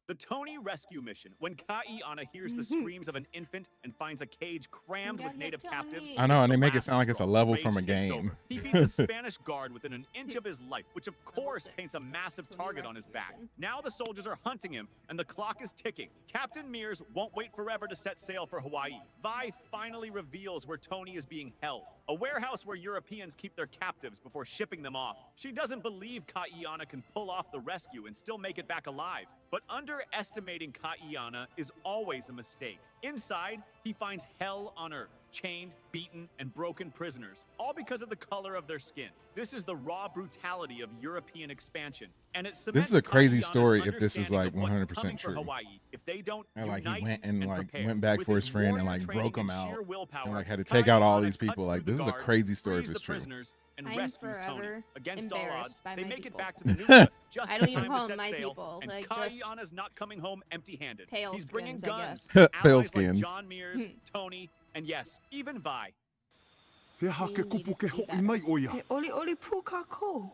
The Tony rescue mission, when Ka'i'ana hears the screams of an infant and finds a cage crammed with native captives. I know, and they make it sound like it's a level from a Rage takes game. over. He beats a Spanish guard within an inch of his life, which of course paints a massive target on his back. Now the soldiers are hunting him, and the clock is ticking. Captain Mears won't wait forever to set sail for Hawaii. Vi finally reveals where Tony is being held, a warehouse where Europeans keep their captives before shipping them off. She doesn't believe Ka'i'ana can pull off the rescue and still make it back alive. But underestimating Ka'i'ana is always a mistake. Inside, he finds hell on earth, chained, beaten, and broken prisoners, all because of the color of their skin. This is the raw brutality of European expansion, and it cements This is a crazy Ka'i'ana's story if this is understanding like of what's 100% coming for true. Hawaii if they don't And like he unite went and like prepare. went back With for his friend and warrior like training broke him and out sheer willpower, and like had to take out all Ka'i'ana these people. cuts Like through this the is a guards, crazy story if frees it's the true. prisoners, and I'm rescues Tony. forever Against all embarrassed odds, by they my make it people. back to the newcomer just I in don't even time call to them set my sail, people, and like, just Ka'i'ana's not coming home empty-handed. pale He's bringing skins, I guns, Pale allies like skins. John Mears, Tony, and yes, even Vi. He ha ke kupu ke ho'i mai o ia. He oli oli pu kako.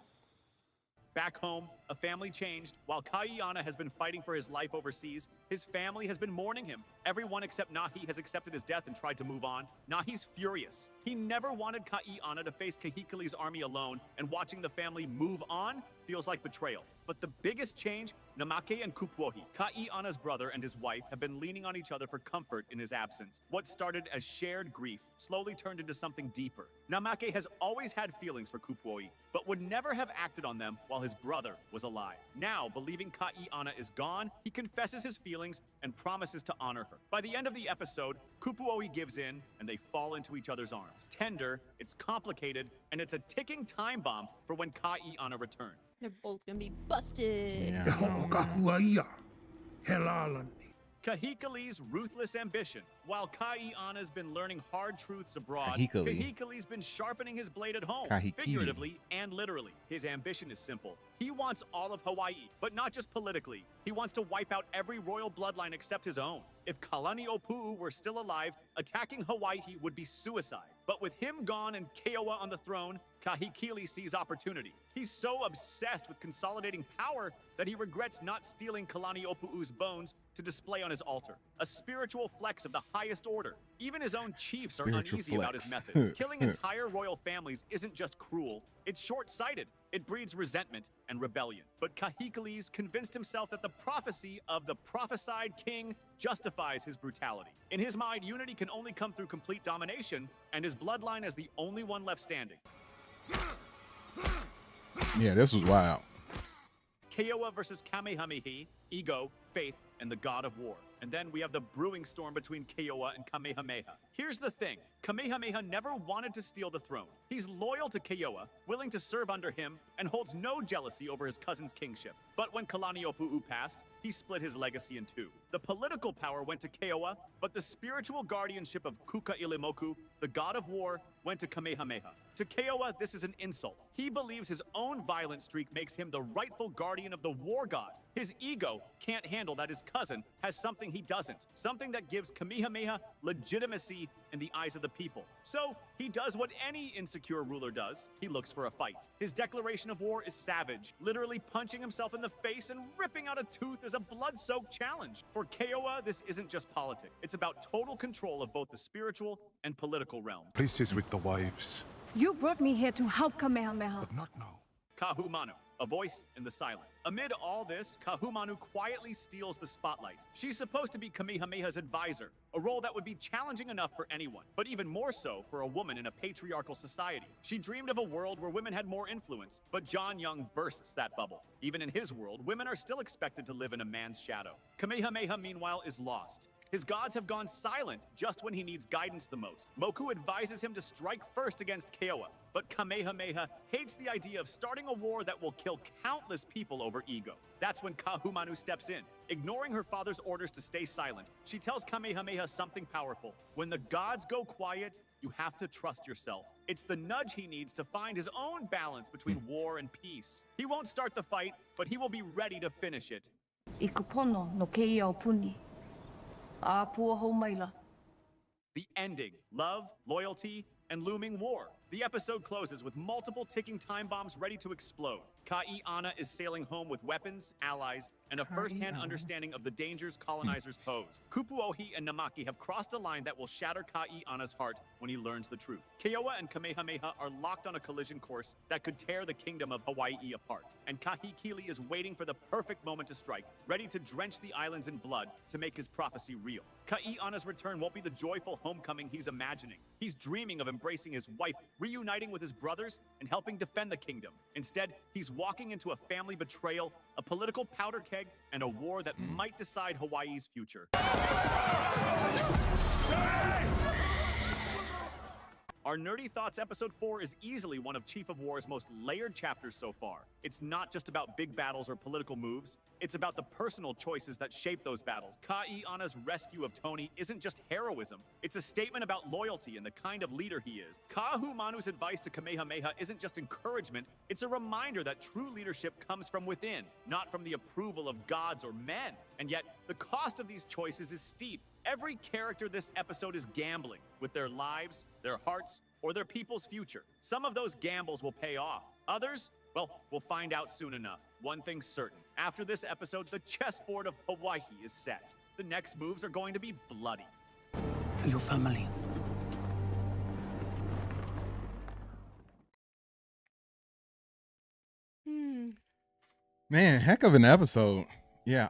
Back home, a family changed. While Ka'i'ana has been fighting for his life overseas, his family has been mourning him. Everyone except Nahi has accepted his death and tried to move on. Nahi's furious. He never wanted Ka'i'ana to face Kahikili's army alone, and watching the family move on feels like betrayal. But the biggest change, Namake and Kupuohi, Ka'i'ana's brother and his wife, have been leaning on each other for comfort in his absence. What started as shared grief slowly turned into something deeper. Namake has always had feelings for Kupuohi, but would never have acted on them while his brother was alive. Now, believing Ka'i'ana is gone, he confesses his feelings and promises to honor her. By the end of the episode, Kupuo'i gives in and they fall into each other's arms. It's tender, it's complicated, and it's a ticking time bomb for when Ka'i'ana returns. They're both gonna be busted. Yeah. Kahikali's ruthless ambition. While Ka'i'ana's been learning hard truths abroad, Kahikali. Kahikali's been sharpening his blade at home, Kahikili. figuratively and literally. His ambition is simple. He wants all of Hawaii, but not just politically. He wants to wipe out every royal bloodline except his own. If Kalani Opu'u were still alive, attacking Hawaii would be suicide. But with him gone and Keoa on the throne, Kahikili sees opportunity. He's so obsessed with consolidating power that he regrets not stealing Kalani Opu'u's bones to display on his altar. A spiritual flex of the highest order. Even his own chiefs are Spiritual uneasy about his flex. methods. Killing entire royal families isn't just cruel, it's short-sighted. It breeds resentment and rebellion. But Kahikali's convinced himself that the prophecy of the prophesied king justifies his brutality. In his mind, unity can only come through complete domination, and his bloodline is the only one left standing. Yeah, this was wild. Keoa versus Kamehameha, ego, faith, and the god of war. And then we have the brewing storm between Keoa and Kamehameha. Here's the thing, Kamehameha never wanted to steal the throne. He's loyal to Keoa, willing to serve under him, and holds no jealousy over his cousin's kingship. But when Kalani Opu'u passed, he split his legacy in two. The political power went to Keoa, but the spiritual guardianship of Kuka Ilimoku, the god of war, went to Kamehameha. To Keoa, this is an insult. He believes his own violent streak makes him the rightful guardian of the war god. His ego can't handle that his cousin has something he doesn't, something that gives Kamehameha legitimacy in the eyes of the people. So he does what any insecure ruler does. He looks for a fight. His declaration of war is savage, literally punching himself in the face and ripping out a tooth as a blood-soaked challenge. For Keoa, this isn't just politics. It's about total control of both the spiritual and political realm. Places with the wives. You brought me here to help Kamehameha. But not now. Kahumanu, a voice in the silent. Amid all this, Kahumanu quietly steals the spotlight. She's supposed to be Kamehameha's advisor, a role that would be challenging enough for anyone, but even more so for a woman in a patriarchal society. She dreamed of a world where women had more influence, but John Jung bursts that bubble. Even in his world, women are still expected to live in a man's shadow. Kamehameha, meanwhile, is lost. His gods have gone silent just when he needs guidance the most. Moku advises him to strike first against Keoa, but Kamehameha hates the idea of starting a war that will kill countless people over ego. That's when Kahumanu steps in. Ignoring her father's orders to stay silent, she tells Kamehameha something powerful. When the gods go quiet, you have to trust yourself. It's the nudge he needs to find his own balance between war and peace. He won't start the fight, but he will be ready to finish it. Ikupono no keia opuni. A pua homaila. The ending, love, loyalty, and looming war. The episode closes with multiple ticking time bombs ready to explode. Ka'i'ana is sailing home with weapons, allies, and a first-hand understanding of the dangers colonizers pose. Kupuohi and Namaki have crossed a line that will shatter Ka'i'ana's heart when he learns the truth. Keoa and Kamehameha are locked on a collision course that could tear the kingdom of Hawaii apart. And Kahikili is waiting for the perfect moment to strike, ready to drench the islands in blood to make his prophecy real. Ka'i'ana's return won't be the joyful homecoming he's imagining. He's dreaming of embracing his wife, reuniting with his brothers, and helping defend the kingdom. Instead, he's walking into a family betrayal, a political powder keg, and a war that might decide Hawaii's future. Our Nerdy Thoughts Episode 4 is easily one of Chief of War's most layered chapters so far. It's not just about big battles or political moves, it's about the personal choices that shape those battles. Ka'i'ana's rescue of Tony isn't just heroism, it's a statement about loyalty and the kind of leader he is. Kahumanu's advice to Kamehameha isn't just encouragement, it's a reminder that true leadership comes from within, not from the approval of gods or men. And yet, the cost of these choices is steep. Every character this episode is gambling with their lives, their hearts, or their people's future. Some of those gambles will pay off. Others, well, we'll find out soon enough. One thing's certain. After this episode, the chessboard of Hawaii is set. The next moves are going to be bloody. To your family. Man, heck of an episode. Yeah,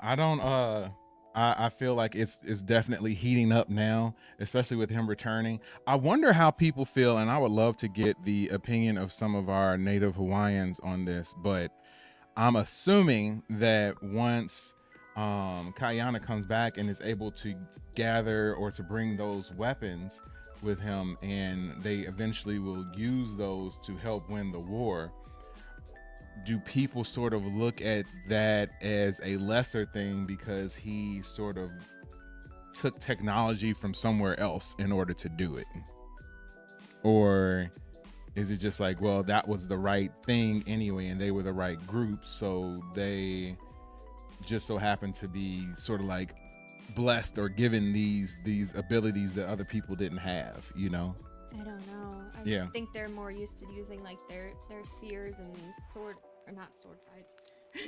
I feel like it's definitely heating up now, especially with him returning. I wonder how people feel, and I would love to get the opinion of some of our native Hawaiians on this, but I'm assuming that once Kaina comes back and is able to gather or to bring those weapons with him, and they eventually will use those to help win the war, do people sort of look at that as a lesser thing because he sort of took technology from somewhere else in order to do it? Or is it just like, well, that was the right thing anyway, and they were the right group, so they just so happened to be sort of like blessed or given these abilities that other people didn't have, you know? I don't know. Yeah. I think they're more used to using like their spears and sword, or not sword fights,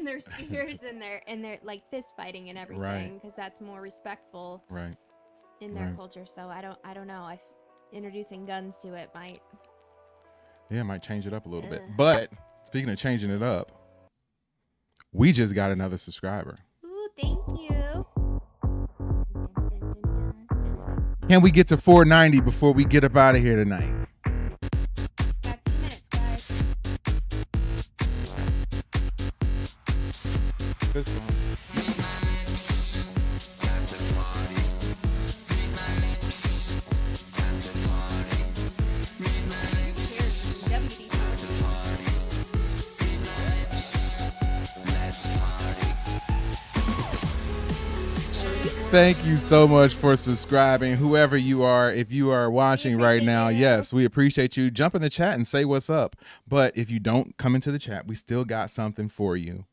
their spears and their like fist fighting and everything, because that's more respectful, right, in their culture. So I don't know. Introducing guns to it might change it up a little bit. But speaking of changing it up, we just got another subscriber. Ooh, thank you. Can we get to 490 before we get up out of here tonight? Got 2 minutes, guys. This one. Thank you so much for subscribing, whoever you are. If you are watching right now, yes, we appreciate you. Jump in the chat and say what's up. But if you don't come into the chat, we still got something for you.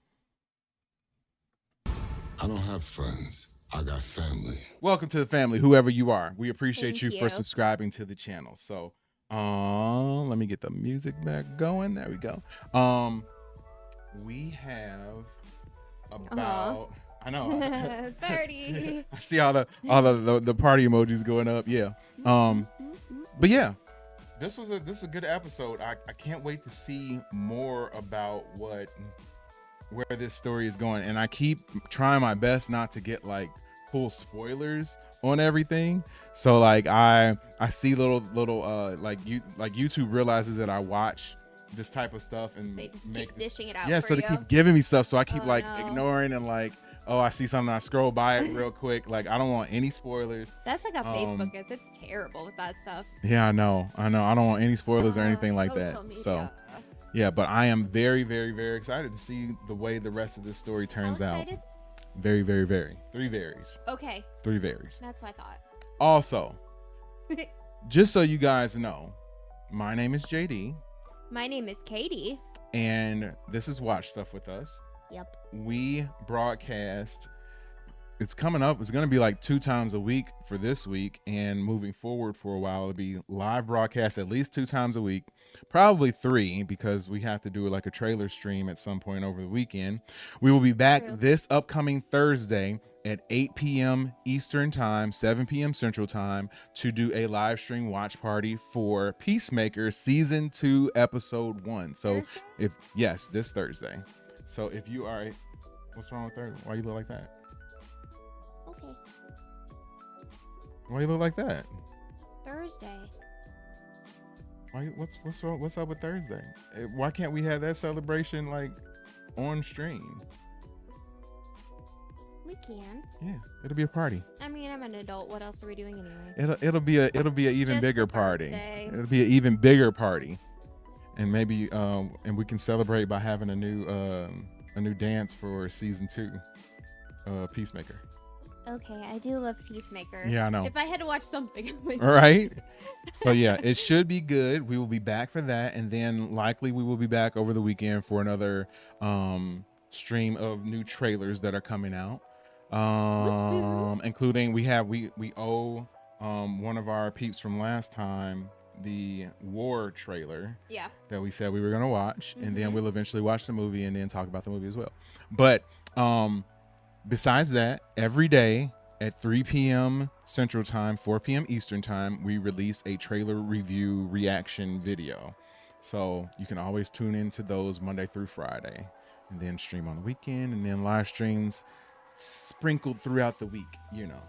I don't have friends. I got family. Welcome to the family, whoever you are. We appreciate Thank you for you. subscribing to the channel. So, let me get the music back going. There we go. We have about... I know. Party. I see all the party emojis going up. Yeah. But yeah, this is a good episode. I can't wait to see more about where this story is going. And I keep trying my best not to get like full spoilers on everything. So like I see little YouTube realizes that I watch this type of stuff and So they just keep dishing it out. yeah, for so they you. keep giving me stuff. So I keep Oh, ignoring and like, oh, I see something, I scroll by it real quick. Like, I don't want any spoilers. That's like how Facebook is. It's terrible with that stuff. Yeah, I know. I don't want any spoilers or anything like that. Social So, media. yeah, but I am very, very, very excited to see the way the rest of this story turns out. Excited? Very, very, very. 3 varies. Okay. 3 varies. That's what I thought. Also, just so you guys know, my name is JD. My name is Katie. And this is Watch Stuff with Us. Yep. We broadcast, it's coming up, it's going to be like 2 times a week for this week, and moving forward for a while it'll be live broadcast at least 2 times a week, probably 3, because we have to do like a trailer stream at some point over the weekend. We will be back this upcoming Thursday at 8 p.m. Eastern time, 7 p.m. Central time, to do a live stream watch party for Peacemaker season 2 episode 1. So this Thursday. So if you are, what's wrong with Thursday? Why you look like that? Okay. Why you look like that? Thursday. What's wrong? What's up with Thursday? Why can't we have that celebration like on stream? We can. Yeah, it'll be a party. I mean, I'm an adult. What else are we doing anyway? It'll be an even bigger party. It'll be an even bigger party. And maybe and we can celebrate by having a new dance for season 2, Peacemaker. Okay, I do love Peacemaker. Yeah, I know. If I had to watch something, all right. So yeah, it should be good. We will be back for that, and then likely we will be back over the weekend for another stream of new trailers that are coming out, including we owe one of our peeps from last time the war trailer that we said we were going to watch, and then we'll eventually watch the movie and then talk about the movie as well. But besides that, every day at 3 p.m. Central Time, 4 p.m. Eastern Time, we release a trailer review reaction video. So you can always tune into those Monday through Friday, and then stream on the weekend, and then live streams sprinkled throughout the week, you know.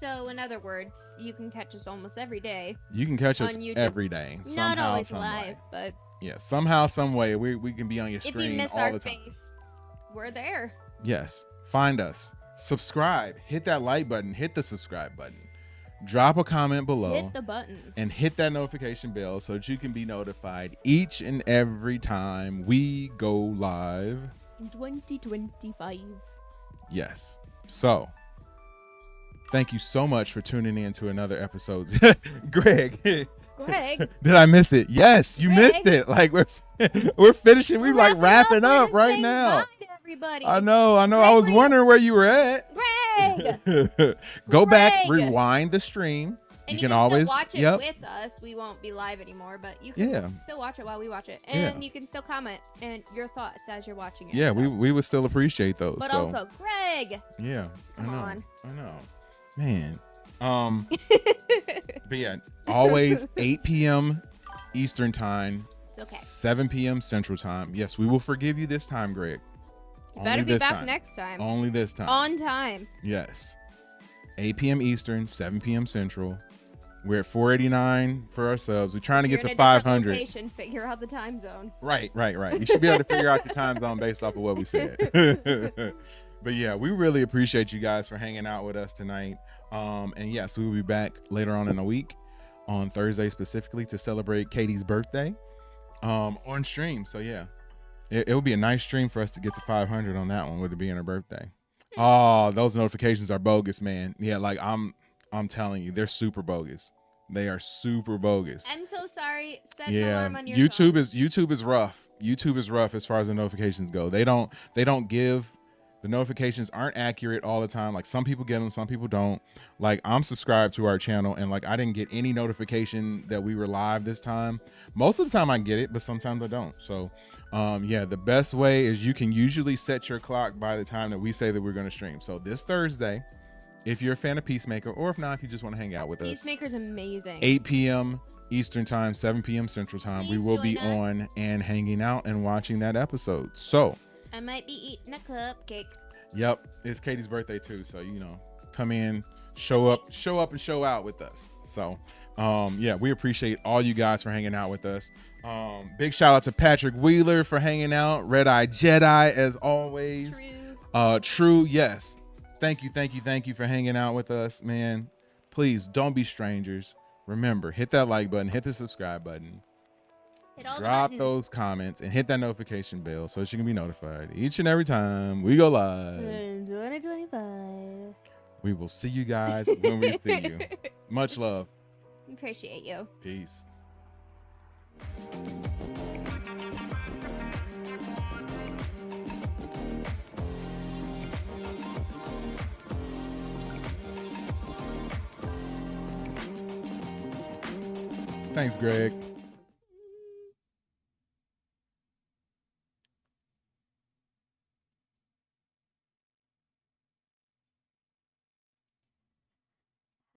So, in other words, you can catch us almost every day. You can catch us on YouTube. every day. Not somehow, always some live, way. but yeah, somehow, some way we can be on your if you screen miss all our the time. face we're there. Yes. Find us. Subscribe. Hit that like button. Hit the subscribe button. Drop a comment below. Hit the buttons. And hit that notification bell so that you can be notified each and every time we go live. In 2025. Yes. So, thank you so much for tuning in to another episode. Greg. Greg. Did I miss it? Yes, you Greg. missed it. Like we're finishing. We're like wrapping up right now. Everybody. I know. Greg, I was wondering where you were at. Greg. Go back, Greg. rewind the stream. And you can always still watch it with us. We won't be live anymore, but you can still watch it while we watch it. And you can still comment and your thoughts as you're watching it. Yeah, we would still appreciate those. But so. also, Greg. Yeah. Come on. I know. Man. But yeah, always 8 p.m. Eastern time. It's okay. 7 p.m. Central time. Yes, we will forgive you this time, Greg. You better be back next time. Only this time. On time. Yes. 8 p.m. Eastern, 7 p.m. Central. We're at 489 for our subs. We're trying to get to 500. Location, figure out the time zone. Right. You should be able to figure out your time zone based off of what we said. But yeah, we really appreciate you guys for hanging out with us tonight. And yes, we will be back later on in the week on Thursday specifically to celebrate Katie's birthday on stream. So yeah, it would be a nice stream for us to get to 500 on that one with it being her birthday. Oh, those notifications are bogus, man. Yeah, like I'm telling you, they're super bogus. They are super bogus. I'm so sorry. Set an alarm on your YouTube phone. YouTube is rough. YouTube is rough as far as the notifications go. They don't give. The notifications aren't accurate all the time. Like some people get them, some people don't. Like I'm subscribed to our channel and like I didn't get any notification that we were live this time. Most of the time I get it, but sometimes I don't. So yeah, the best way is you can usually set your clock by the time that we say that we're going to stream. So this Thursday, if you're a fan of Peacemaker, or if not, if you just want to hang out with us. Peacemaker's amazing. 8 p.m. Eastern time, 7 p.m. Central time. Please we will be join us. on and hanging out and watching that episode. So I might be eating a cupcake. yep, it's Katie's birthday too, so come in, show up and show out with us. So yeah, we appreciate all you guys for hanging out with us. Big shout out to Patrick Wheeler for hanging out. Red Eye Jedi as always. True, yes. Thank you for hanging out with us, man. Please don't be strangers. Remember, hit that like button, hit the subscribe button. Drop those comments and hit that notification bell so that you can be notified each and every time we go live. In 2025. We will see you guys when we see you. Much love. Appreciate you. Peace. Thanks, Greg.